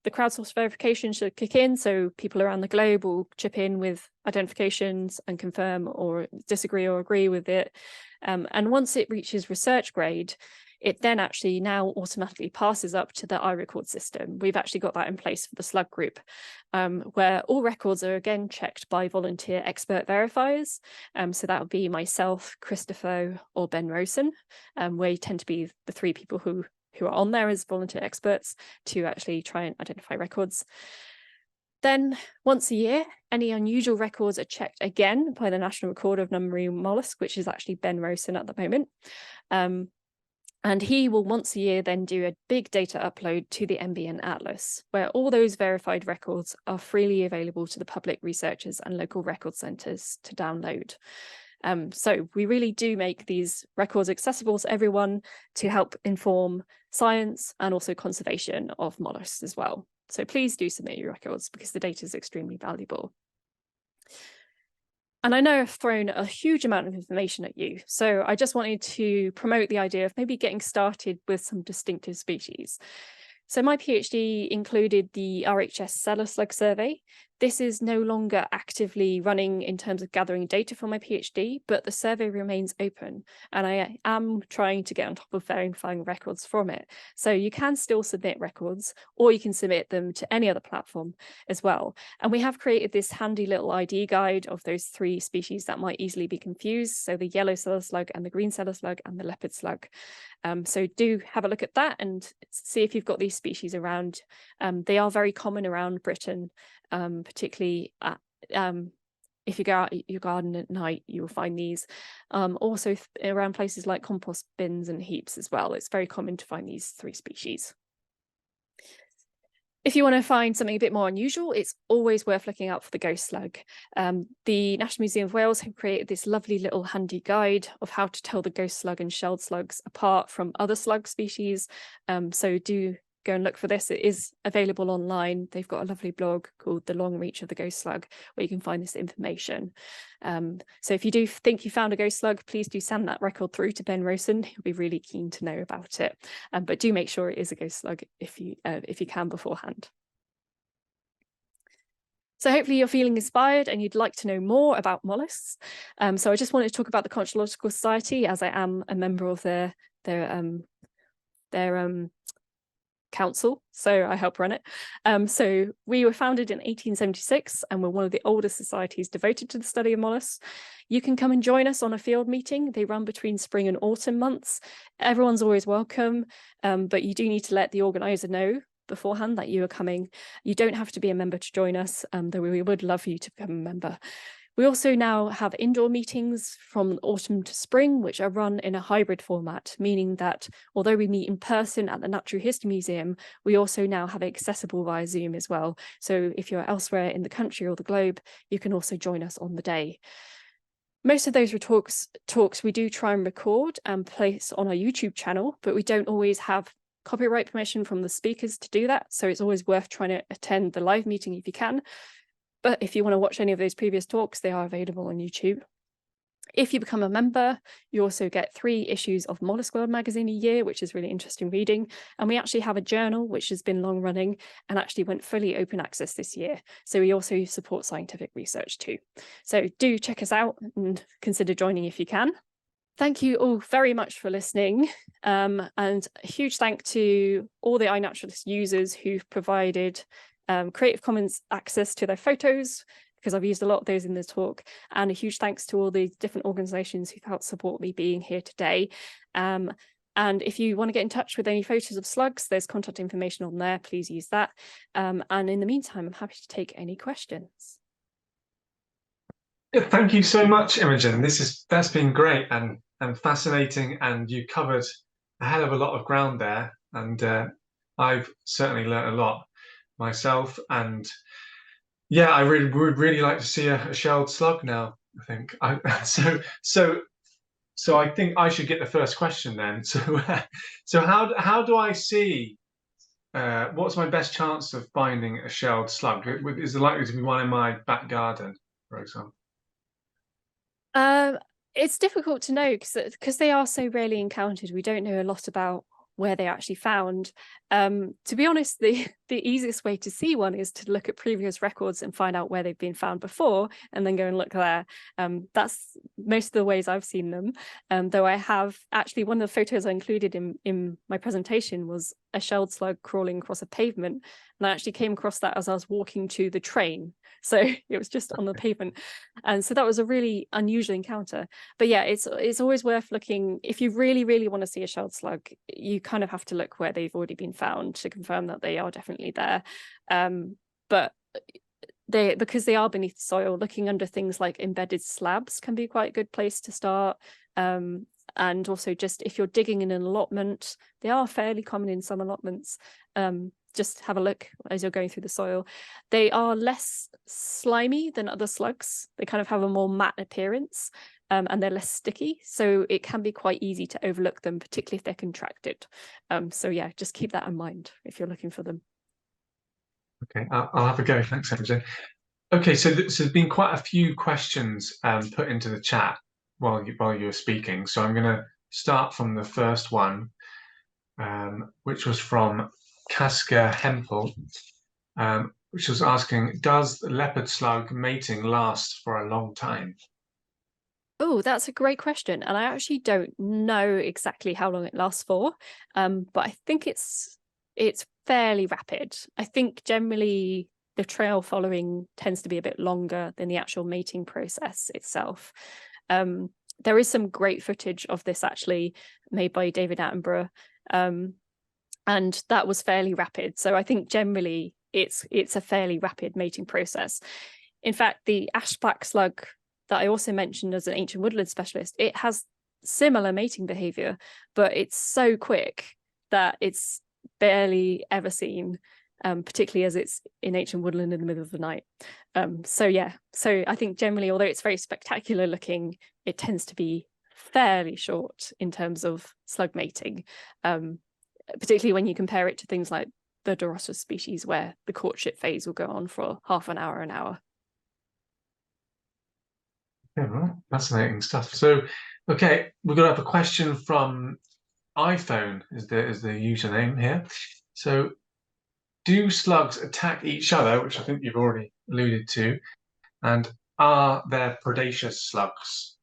the crowdsourced verification should kick in, so people around the globe will chip in with identifications and confirm or disagree or agree with it. And once it reaches research grade, it then actually now automatically passes up to the iRecord system. We've actually got that in place for the slug group, where all records are again checked by volunteer expert verifiers. So that would be myself, Christopher, or Ben Rosen, where you tend to be the three people who are on there as volunteer experts to actually try and identify records. Then once a year, any unusual records are checked again by the National Recorder of Non-Marine Mollusks, which is actually Ben Rosen at the moment. And he will once a year then do a big data upload to the NBN Atlas, where all those verified records are freely available to the public researchers and local record centres to download. So we really do make these records accessible to everyone to help inform science and also conservation of mollusks as well. So please do submit your records because the data is extremely valuable. And I know I've thrown a huge amount of information at you, so I just wanted to promote the idea of maybe getting started with some distinctive species. So my PhD included the RHS cellar slug survey. This is no longer actively running in terms of gathering data for my PhD, but the survey remains open, and I am trying to get on top of verifying records from it. So you can still submit records, or you can submit them to any other platform as well. And we have created this handy little ID guide of those 3 species that might easily be confused. So the yellow cellar slug and the green cellar slug and the leopard slug. So do have a look at that and see if you've got these species around. They are very common around Britain, particularly if you go out your garden at night, you will find these. Also around places like compost bins and heaps as well. It's very common to find these 3 species. If you want to find something a bit more unusual, it's always worth looking out for the ghost slug. The National Museum of Wales have created this lovely little handy guide of how to tell the ghost slug and shelled slugs apart from other slug species. So do go and look for this. It is available online. They've got a lovely blog called The Long Reach of the Ghost Slug, where you can find this information. So if you do think you found a ghost slug, please do send that record through to Ben Rosen. He'll be really keen to know about it. But do make sure it is a ghost slug if you can beforehand. So hopefully you're feeling inspired and you'd like to know more about mollusks. So I just wanted to talk about the Conchological Society, as I am a member of their council, so I help run it. So we were founded in 1876 and we're one of the oldest societies devoted to the study of mollusks. You can come and join us on a field meeting. They run between spring and autumn months. Everyone's always welcome, but you do need to let the organizer know beforehand that you are coming. You don't have to be a member to join us, though we would love for you to become a member. We also now have indoor meetings from autumn to spring, which are run in a hybrid format, meaning that although we meet in person at the Natural History Museum, we also now have it accessible via Zoom as well. So if you're elsewhere in the country or the globe, you can also join us on the day. Most of those talks we do try and record and place on our YouTube channel, but we don't always have copyright permission from the speakers to do that. So it's always worth trying to attend the live meeting if you can. But if you want to watch any of those previous talks, they are available on YouTube. If you become a member, you also get 3 issues of Mollusk World magazine a year, which is really interesting reading. And we actually have a journal, which has been long running and actually went fully open access this year. So we also support scientific research too. So do check us out and consider joining if you can. Thank you all very much for listening. And a huge thank to all the iNaturalist users who've provided Creative Commons access to their photos, because I've used a lot of those in the talk, and a huge thanks to all the different organisations who've helped support me being here today. And if you want to get in touch with any photos of slugs, there's contact information on there. Please use that. And in the meantime, I'm happy to take any questions. Thank you so much, Imogen. That's been great and fascinating, and you covered a hell of a lot of ground there, and I've certainly learned a lot myself. And yeah, I would really like to see a shelled slug now. I think so I think I should get the first question then. So how do I see what's my best chance of finding a shelled slug? Is there likely to be one in my back garden, for example? It's difficult to know because they are so rarely encountered. We don't know a lot about where they're actually found. To be honest, the easiest way to see one is to look at previous records and find out where they've been found before, and then go and look there. That's most of the ways I've seen them. Though I have actually, one of the photos I included in my presentation was a shelled slug crawling across a pavement, and I actually came across that as I was walking to the train. So it was just on the pavement. And so that was a really unusual encounter. But yeah, it's always worth looking. If you really, really want to see a shelled slug, you kind of have to look where they've already been found to confirm that they are definitely there. But because they are beneath the soil, looking under things like embedded slabs can be quite a good place to start. And also just if you're digging in an allotment, they are fairly common in some allotments. Just have a look as you're going through the soil. They are less slimy than other slugs. They kind of have a more matte appearance, and they're less sticky. So it can be quite easy to overlook them, particularly if they're contracted. So yeah, just keep that in mind if you're looking for them. Okay, I'll have a go. Thanks, Imogen. Okay, so there's been quite a few questions put into the chat while you were speaking. So I'm going to start from the first one, which was from Kaska Hempel, which was asking, does the leopard slug mating last for a long time? Oh, that's a great question. And I actually don't know exactly how long it lasts for. But I think it's fairly rapid. I think generally the trail following tends to be a bit longer than the actual mating process itself. There is some great footage of this actually made by David Attenborough. And that was fairly rapid. So I think generally it's a fairly rapid mating process. In fact, the ash black slug that I also mentioned as an ancient woodland specialist, it has similar mating behavior, but it's so quick that it's barely ever seen, particularly as it's in ancient woodland in the middle of the night. So I think generally, although it's very spectacular looking, it tends to be fairly short in terms of slug mating, particularly when you compare it to things like the Dorossus species, where the courtship phase will go on for half an hour, an hour. Yeah, right. Fascinating stuff. So, okay, we're going to have a question from iPhone is the username here. So, do slugs attack each other, which I think you've already alluded to, and are there predaceous slugs?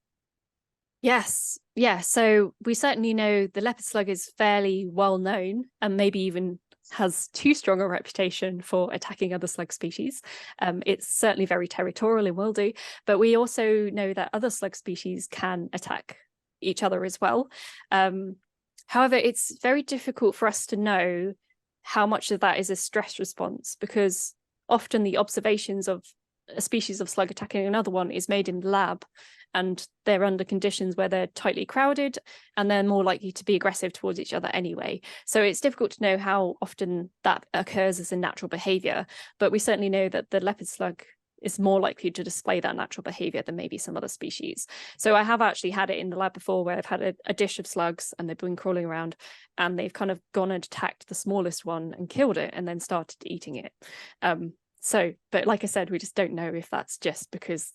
Yes, yeah. So we certainly know the leopard slug is fairly well known and maybe even has too strong a reputation for attacking other slug species. It's certainly very territorial and will do, but we also know that other slug species can attack each other as well. However, it's very difficult for us to know how much of that is a stress response, because often the observations of a species of slug attacking another one is made in the lab, and they're under conditions where they're tightly crowded and they're more likely to be aggressive towards each other anyway. So it's difficult to know how often that occurs as a natural behavior, but we certainly know that the leopard slug is more likely to display that natural behavior than maybe some other species. So I have actually had it in the lab before where I've had a dish of slugs and they've been crawling around and they've kind of gone and attacked the smallest one and killed it and then started eating it. But like I said, we just don't know if that's just because,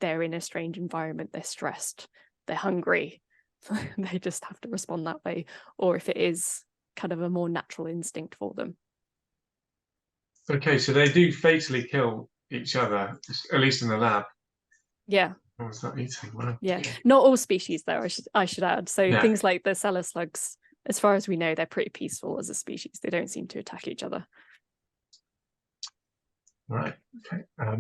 they're in a strange environment, they're stressed, they're hungry, they just have to respond that way, or if it is kind of a more natural instinct for them. Okay, so they do fatally kill each other, at least in the lab. Yeah. Or was that eating? Wow. Yeah. Not all species though, I should add. So Yeah. things like the cellar slugs, as far as we know, they're pretty peaceful as a species. They don't seem to attack each other. Right. Okay. I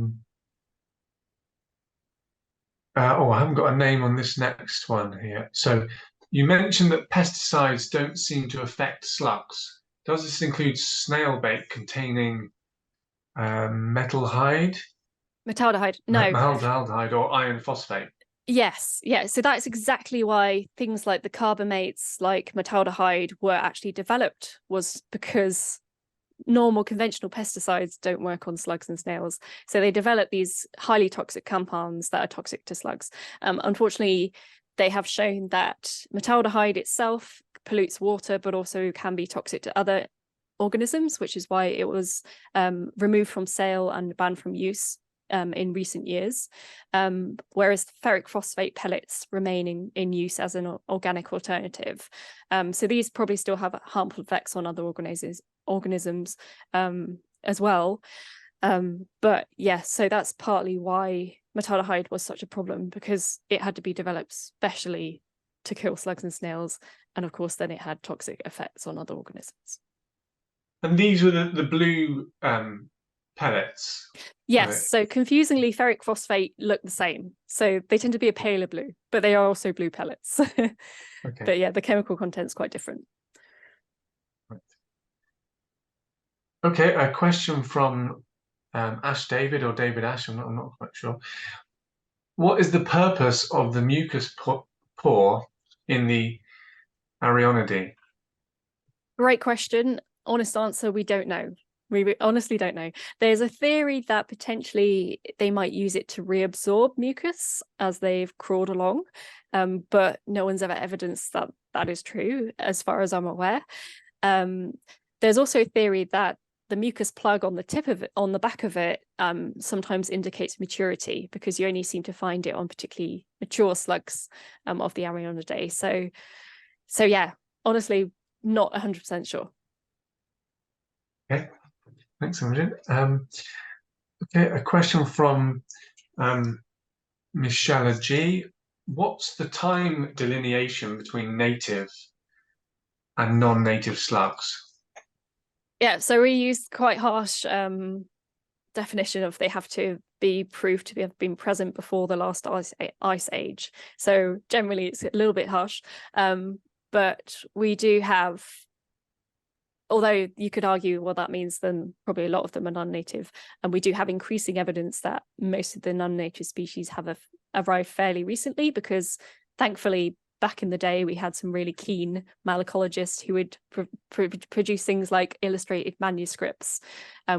haven't got a name on this next one here. So you mentioned that pesticides don't seem to affect slugs. Does this include snail bait containing metaldehyde? Metaldehyde, no. Metaldehyde or iron phosphate? Yes, yeah. So that's exactly why things like the carbamates, like metaldehyde, were actually developed, was because normal conventional pesticides don't work on slugs and snails. So they develop these highly toxic compounds that are toxic to slugs. Unfortunately, they have shown that metaldehyde itself pollutes water, but also can be toxic to other organisms, which is why it was removed from sale and banned from use in recent years, whereas ferric phosphate pellets remain in use as an organic alternative. So these probably still have harmful effects on other organisms as well. But yes, so that's partly why metaldehyde was such a problem, because it had to be developed specially to kill slugs and snails, and of course then it had toxic effects on other organisms. And these were the blue pellets. Yes, so confusingly, ferric phosphate look the same. So they tend to be a paler blue, but they are also blue pellets. Okay. But yeah, the chemical content's quite different. Right. Okay, a question from Ash David or David Ash, I'm not quite sure. What is the purpose of the mucus pore in the Arionidae? Great question. Honest answer, we don't know. We honestly don't know. There's a theory that potentially they might use it to reabsorb mucus as they've crawled along, but no one's ever evidenced that that is true, as far as I'm aware. There's also a theory that the mucus plug on the tip of it, on the back of it, sometimes indicates maturity, because you only seem to find it on particularly mature slugs of the Arionidae. So yeah, honestly, not 100% sure. Okay. Thanks, Imogen. Okay, a question from um, Michelle G. What's the time delineation between native and non-native slugs? Yeah, so we use quite harsh definition of they have to be proved to have been present before the last ice age. So generally it's a little bit harsh, but we do have, although you could argue, well, that means then probably a lot of them are non-native, and we do have increasing evidence that most of the non-native species have arrived fairly recently, because thankfully back in the day we had some really keen malacologists who would produce things like illustrated manuscripts,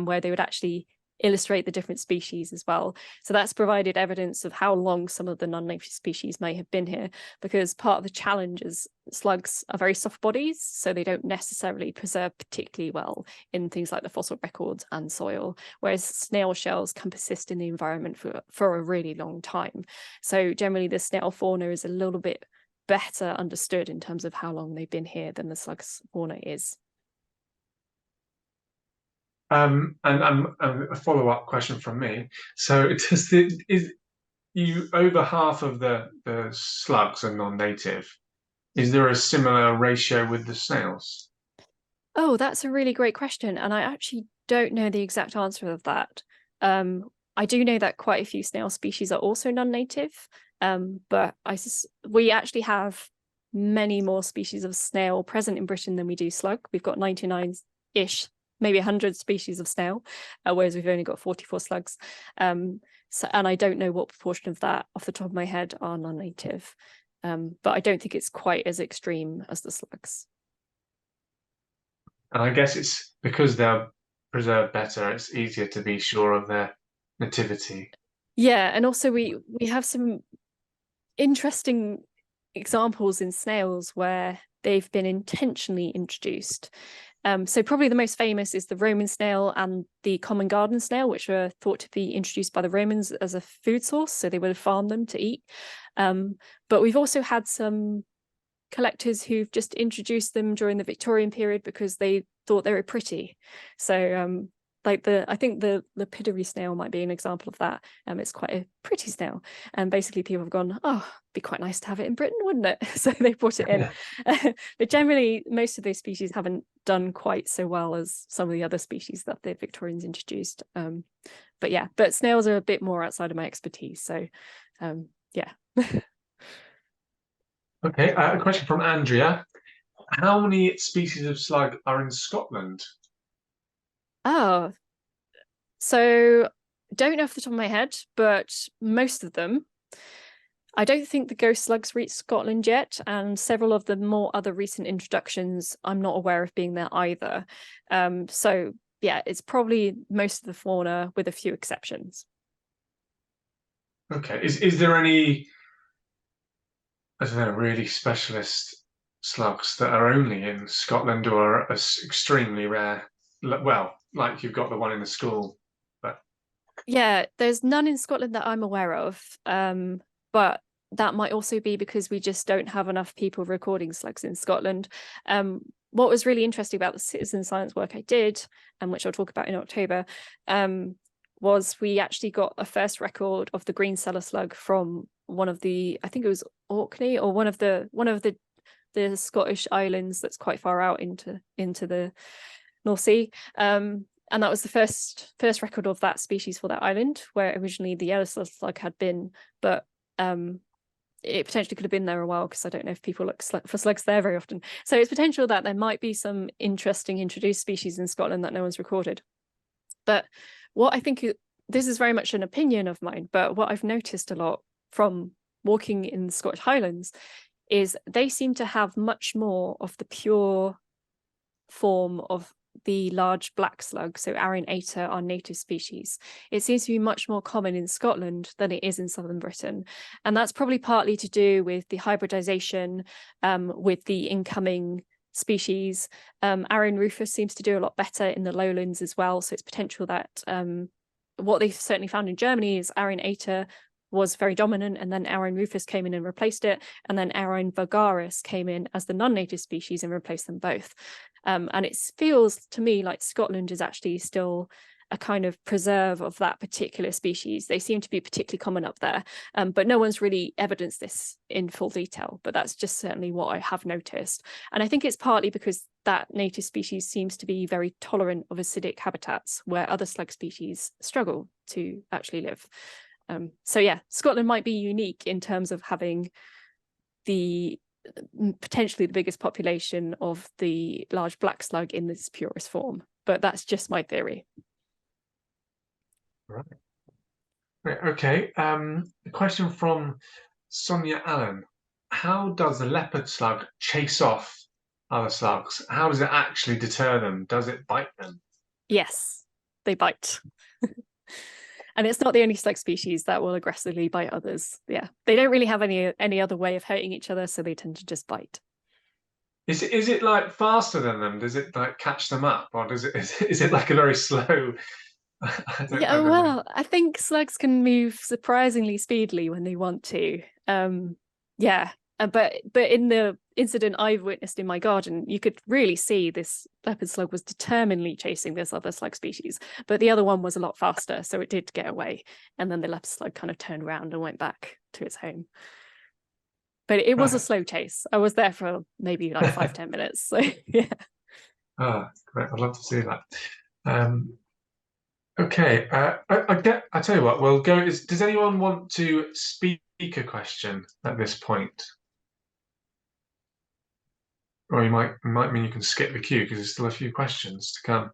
where they would actually illustrate the different species as well. So that's provided evidence of how long some of the non-native species may have been here, because part of the challenge is slugs are very soft bodies, so they don't necessarily preserve particularly well in things like the fossil records and soil, whereas snail shells can persist in the environment for a really long time. So generally the snail fauna is a little bit better understood in terms of how long they've been here than the slugs fauna is. And a follow-up question from me. So is you over half of the slugs are non-native? Is there a similar ratio with the snails? Oh, that's a really great question, and I actually don't know the exact answer of that. I do know that quite a few snail species are also non-native, but we actually have many more species of snail present in Britain than we do slug. We've got 99-ish, maybe 100 species of snail, whereas we've only got 44 slugs. So, and I don't know what proportion of that off the top of my head are non-native, but I don't think it's quite as extreme as the slugs. And I guess it's because they're preserved better, it's easier to be sure of their nativity. Yeah, and also we have some interesting examples in snails where they've been intentionally introduced. So probably the most famous is the Roman snail and the common garden snail, which were thought to be introduced by the Romans as a food source, so they would have farmed them to eat. But we've also had some collectors who've just introduced them during the Victorian period because they thought they were pretty. So like I think the lapidary snail might be an example of that. It's quite a pretty snail, and basically people have gone, oh, it'd be quite nice to have it in Britain, wouldn't it? So they brought it in. But generally most of those species haven't done quite so well as some of the other species that the Victorians introduced. But yeah, but snails are a bit more outside of my expertise, so yeah. Okay, a question from Andrea. How many species of slug are in Scotland? Oh, so don't know off the top of my head, but most of them. I don't think the ghost slugs reached Scotland yet, and several of the more other recent introductions I'm not aware of being there either. So yeah, it's probably most of the fauna with a few exceptions. Okay, is there any, I don't know, really specialist slugs that are only in Scotland or are extremely rare? Well, like you've got the one in the school, but Yeah, there's none in Scotland that I'm aware of, but that might also be because we just don't have enough people recording slugs in Scotland. What was really interesting about the citizen science work I did, and which I'll talk about in October, was we actually got a first record of the green cellar slug from one of the, I think it was Orkney, or one of the Scottish islands that's quite far out into the North Sea. And that was the first record of that species for that island, where originally the yellow slug had been, but it potentially could have been there a while, because I don't know if people look for slugs there very often. So it's potential that there might be some interesting introduced species in Scotland that no one's recorded. But what I think, this is very much an opinion of mine, but what I've noticed a lot from walking in the Scottish Highlands is they seem to have much more of the pure form of the large black slug, so Arinata, our native species. It seems to be much more common in Scotland than it is in southern Britain, and that's probably partly to do with the hybridization with the incoming species. Arin rufus seems to do a lot better in the lowlands as well, so it's potential that what they've certainly found in Germany is Arinata was very dominant, and then Aurine rufus came in and replaced it, and then Aurine vulgaris came in as the non-native species and replaced them both. And it feels to me like Scotland is actually still a kind of preserve of that particular species. They seem to be particularly common up there, but no one's really evidenced this in full detail, but that's just certainly what I have noticed. And I think it's partly because that native species seems to be very tolerant of acidic habitats where other slug species struggle to actually live. So yeah, Scotland might be unique in terms of having potentially the biggest population of the large black slug in this purest form, but that's just my theory. Right. Okay. A question from Sonia Allen. How does the leopard slug chase off other slugs? How does it actually deter them? Does it bite them? Yes, they bite. And it's not the only slug species that will aggressively bite others. Yeah, they don't really have any other way of hurting each other, so they tend to just bite. Is it like faster than them? Does it like catch them up, or is it like a very slow? I don't know. Well, I think slugs can move surprisingly speedily when they want to. Yeah, but in the incident I've witnessed in my garden, you could really see this leopard slug was determinedly chasing this other slug species, but the other one was a lot faster, so it did get away. And then the leopard slug kind of turned around and went back to its home. But it was a slow chase. I was there for maybe like 5-10 minutes. So yeah. Ah, great. I'd love to see that. Okay. I tell you what. We'll go. Does anyone want to speak a question at this point? Or it might mean you can skip the queue because there's still a few questions to come.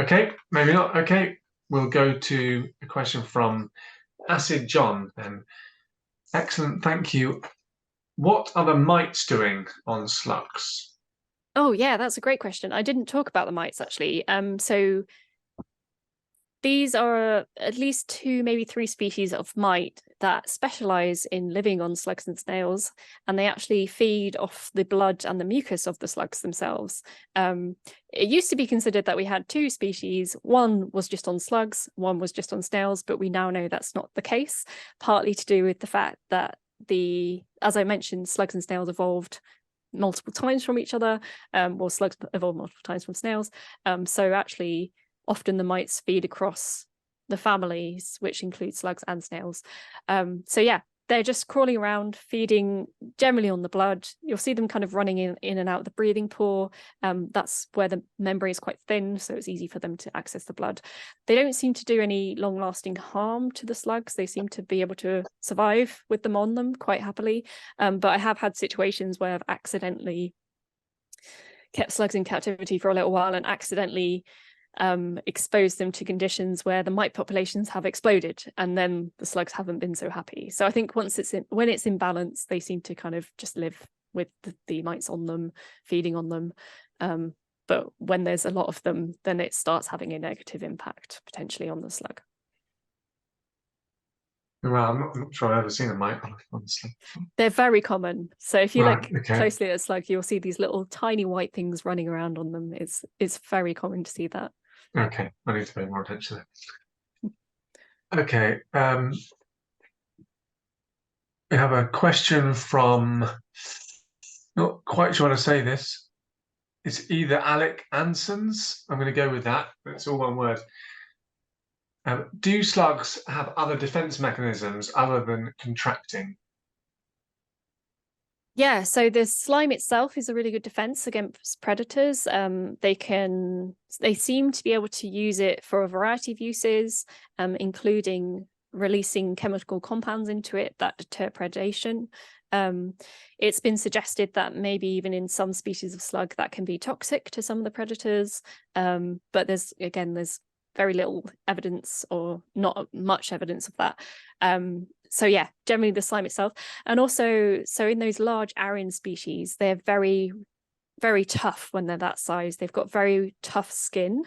Okay, maybe not. Okay, we'll go to a question from Acid John. And excellent, thank you. What are the mites doing on slugs? Oh yeah, that's a great question. I didn't talk about the mites actually. So these are at least 2, maybe 3 species of mite that specialize in living on slugs and snails, and they actually feed off the blood and the mucus of the slugs themselves. It used to be considered that we had 2 species. One was just on slugs, one was just on snails, but we now know that's not the case, partly to do with the fact that as I mentioned, slugs and snails evolved multiple times from each other, or slugs evolved multiple times from snails. So actually, often the mites feed across the families, which include slugs and snails. So yeah, they're just crawling around, feeding generally on the blood. You'll see them kind of running in and out of the breathing pore. That's where the membrane is quite thin, so it's easy for them to access the blood. They don't seem to do any long-lasting harm to the slugs. They seem to be able to survive with them on them quite happily. But I have had situations where I've accidentally kept slugs in captivity for a little while and accidentally exposed them to conditions where the mite populations have exploded, and then the slugs haven't been so happy. So I think when it's in balance, they seem to kind of just live with the mites on them, feeding on them. But when there's a lot of them, then it starts having a negative impact potentially on the slug. Well, I'm not sure I've ever seen a mite on a slug. They're very common. So if you look okay. closely at a slug, you'll see these little tiny white things running around on them. It's very common to see that. Okay, I need to pay more attention there. Okay, we have a question from, not quite sure how to say this. It's either Alec Ansons. I'm going to go with that. It's all one word. Do slugs have other defense mechanisms other than contracting? Yeah, so the slime itself is a really good defense against predators. They seem to be able to use it for a variety of uses, including releasing chemical compounds into it that deter predation. It's been suggested that maybe even in some species of slug that can be toxic to some of the predators. But there's very little evidence, or not much evidence of that. So yeah, generally the slime itself. And also, so in those large Aurine species, they're very, very tough when they're that size. They've got very tough skin.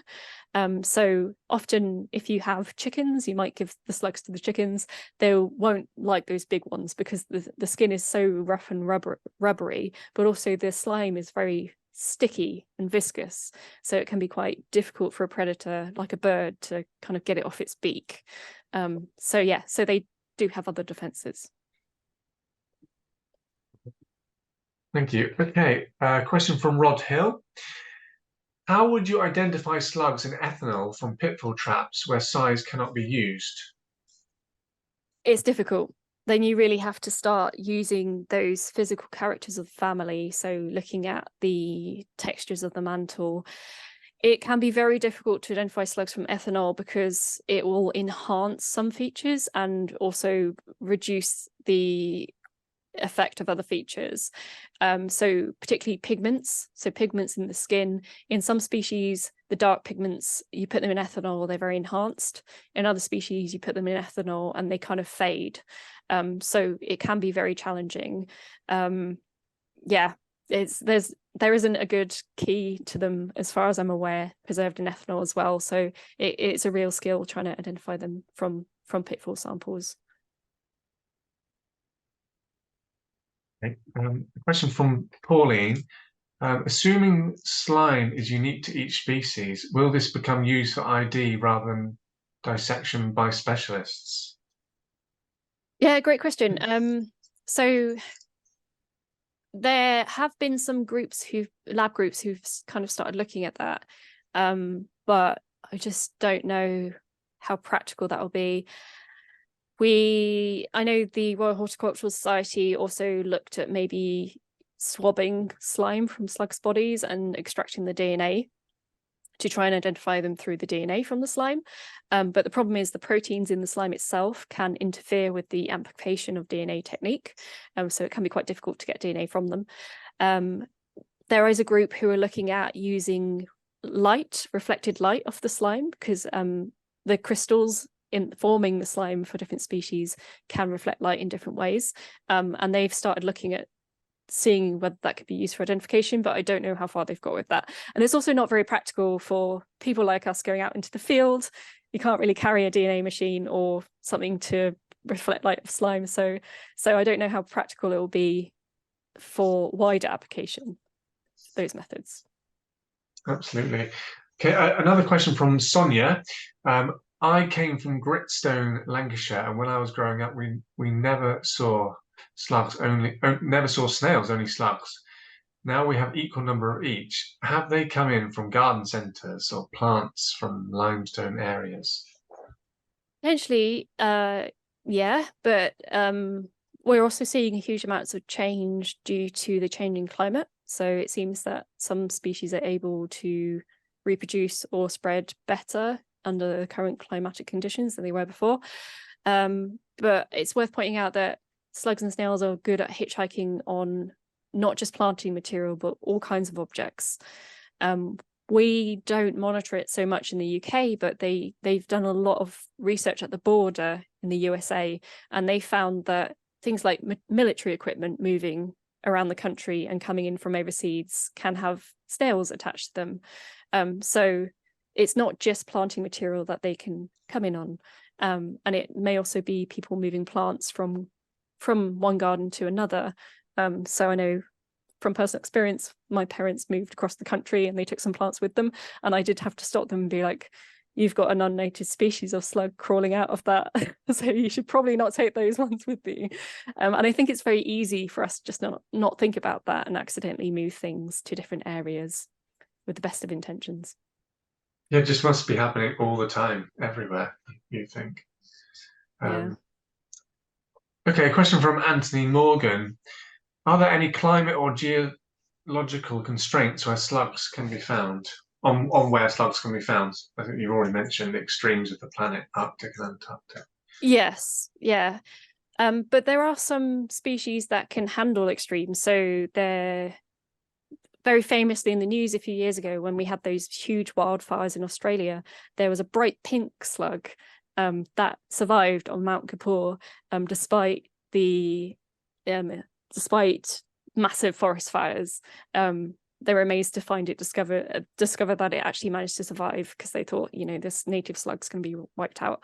So often if you have chickens, you might give the slugs to the chickens. They won't like those big ones because the skin is so rough and rubbery, but also the slime is very sticky and viscous. So it can be quite difficult for a predator like a bird to kind of get it off its beak. So yeah, so they do have other defenses. Thank you. Okay, question from Rod Hill. How would you identify slugs in ethanol from pitfall traps where size cannot be used? It's difficult. Then you really have to start using those physical characters of the family. So looking at the textures of the mantle. It can be very difficult to identify slugs from ethanol because it will enhance some features and also reduce the effect of other features. So particularly pigments, so pigments in the skin. In some species, the dark pigments, you put them in ethanol, they're very enhanced. In other species, you put them in ethanol and they kind of fade. So it can be very challenging. Yeah, there isn't a good key to them as far as I'm aware, preserved in ethanol as well. So it's a real skill trying to identify them from pitfall samples. Okay. A question from Pauline. Assuming slime is unique to each species, will this become used for ID rather than dissection by specialists? Yeah, great question. So there have been some lab groups who've kind of started looking at that, but I just don't know how practical that will be. I know the Royal Horticultural Society also looked at maybe swabbing slime from slugs' bodies and extracting the DNA to try and identify them through the DNA from the slime. But the problem is the proteins in the slime itself can interfere with the amplification of DNA technique. So it can be quite difficult to get DNA from them. There is a group who are looking at using reflected light off the slime, because the crystals in forming the slime for different species can reflect light in different ways. And they've started looking at seeing whether that could be used for identification, but I don't know how far they've got with that. And it's also not very practical for people like us going out into the field. You can't really carry a DNA machine or something to reflect light of slime. So I don't know how practical it will be for wider application, those methods. Absolutely. Okay, another question from Sonia. I came from Gritstone, Lancashire, and when I was growing up, we never saw slugs, never saw snails, only slugs. Now we have equal number of each. Have they come in from garden centres or plants from limestone areas? Potentially, yeah, but we're also seeing huge amounts of change due to the changing climate. So it seems that some species are able to reproduce or spread better under the current climatic conditions than they were before. But it's worth pointing out that slugs and snails are good at hitchhiking on not just planting material, but all kinds of objects. We don't monitor it so much in the UK, but they've done a lot of research at the border in the USA, and they found that things like military equipment moving around the country and coming in from overseas can have snails attached to them. So it's not just planting material that they can come in on. And it may also be people moving plants from one garden to another. So I know from personal experience, my parents moved across the country and they took some plants with them. And I did have to stop them and be like, you've got an unnative species of slug crawling out of that. So you should probably not take those ones with you. And I think it's very easy for us just not think about that and accidentally move things to different areas with the best of intentions. Yeah, it just must be happening all the time, everywhere, you think. Yeah. Okay, a question from Anthony Morgan. Are there any climate or geological constraints where slugs can be found? On where slugs can be found? I think you've already mentioned the extremes of the planet, Arctic and Antarctic. Yes, yeah. But there are some species that can handle extremes. So they're very famously in the news a few years ago when we had those huge wildfires in Australia, there was a bright pink slug that survived on Mount Kapur despite massive forest fires. They were amazed to find it discover that it actually managed to survive, because they thought, this native slug's going to be wiped out.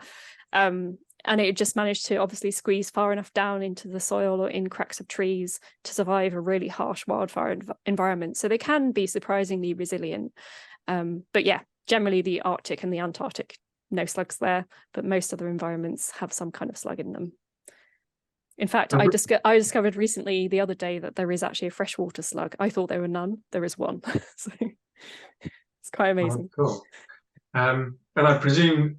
And it just managed to obviously squeeze far enough down into the soil or in cracks of trees to survive a really harsh wildfire environment. So they can be surprisingly resilient. But yeah, generally the Arctic and the Antarctic, no slugs there, but most other environments have some kind of slug in them. In fact, I discovered recently the other day that there is actually a freshwater slug. I thought there were none. There is one. So it's quite Oh, amazing. cool. And I presume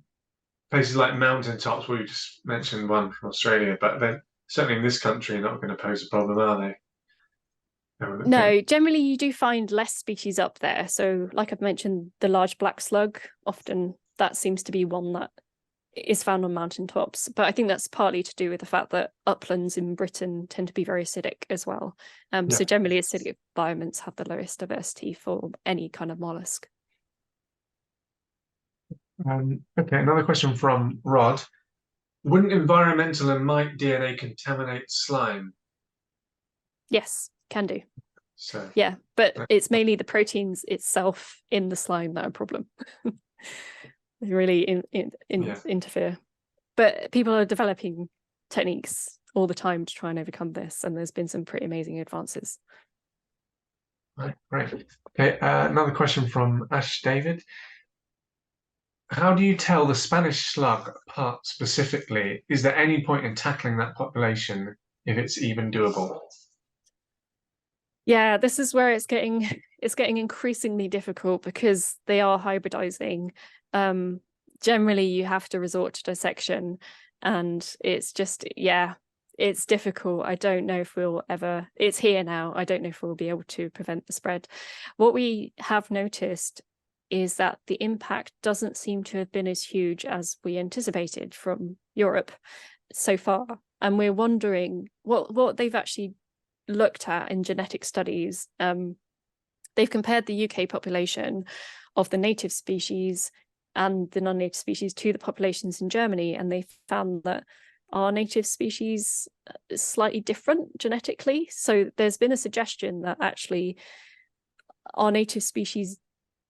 places like mountaintops, we just mentioned one from Australia, but then certainly in this country, not going to pose a problem, are they? I wouldn't think. No, generally you do find less species up there. So, like I've mentioned, the large black slug, often that seems to be one that is found on mountaintops. But I think that's partly to do with the fact that uplands in Britain tend to be very acidic as well. Yeah. So generally acidic environments have the lowest diversity for any kind of mollusk. Okay, another question from Rod. Wouldn't environmental and mite DNA contaminate slime? Yes, can do. So, Yeah, but it's mainly the proteins itself in the slime that are a problem. They really interfere. But people are developing techniques all the time to try and overcome this, and there's been some pretty amazing advances. right, great. Okay, another question from Ash David. How do you tell the Spanish slug apart specifically? Is there any point in tackling that population if it's even doable? Yeah, this is where it's getting increasingly difficult because they are hybridizing. Generally, you have to resort to dissection, and it's just, yeah, it's difficult. I don't know if we'll ever, it's here now. I don't know if we'll be able to prevent the spread. What we have noticed is that the impact doesn't seem to have been as huge as we anticipated from Europe so far. And we're wondering what they've actually looked at in genetic studies. They've compared the UK population of the native species and the non-native species to the populations in Germany, and they found that our native species is slightly different genetically. So there's been a suggestion that actually our native species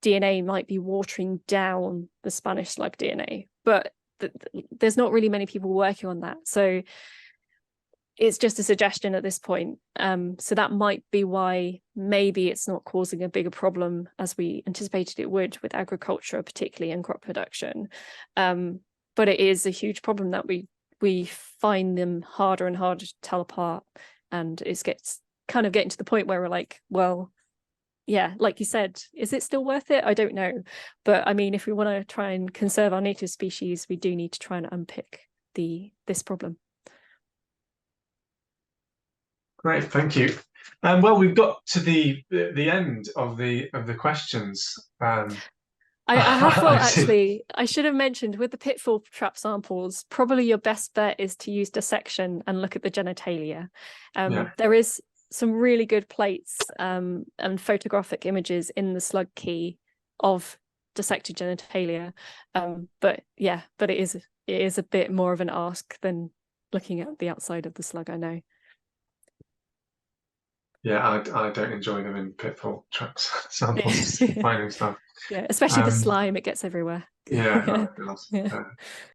DNA might be watering down the Spanish slug DNA, but there's not really many people working on that. So it's just a suggestion at this point. So that might be why maybe it's not causing a bigger problem as we anticipated it would with agriculture, particularly in crop production. But it is a huge problem that we find them harder and harder to tell apart. And it gets kind of getting to the point where we're like, well, yeah, like you said, is it still worth it? I don't know. But I mean, if we want to try and conserve our native species, we do need to try and unpick this problem. Great, thank you. Well, we've got to the end of the questions. I have thought actually, I should have mentioned with the pitfall trap samples, probably your best bet is to use dissection and look at the genitalia. There is some really good plates and photographic images in the slug key of dissected genitalia. But it is a bit more of an ask than looking at the outside of the slug, I know. Yeah, I don't enjoy them in pitfall traps samples, finding stuff. Yeah, especially the slime, it gets everywhere. Yeah, Yeah.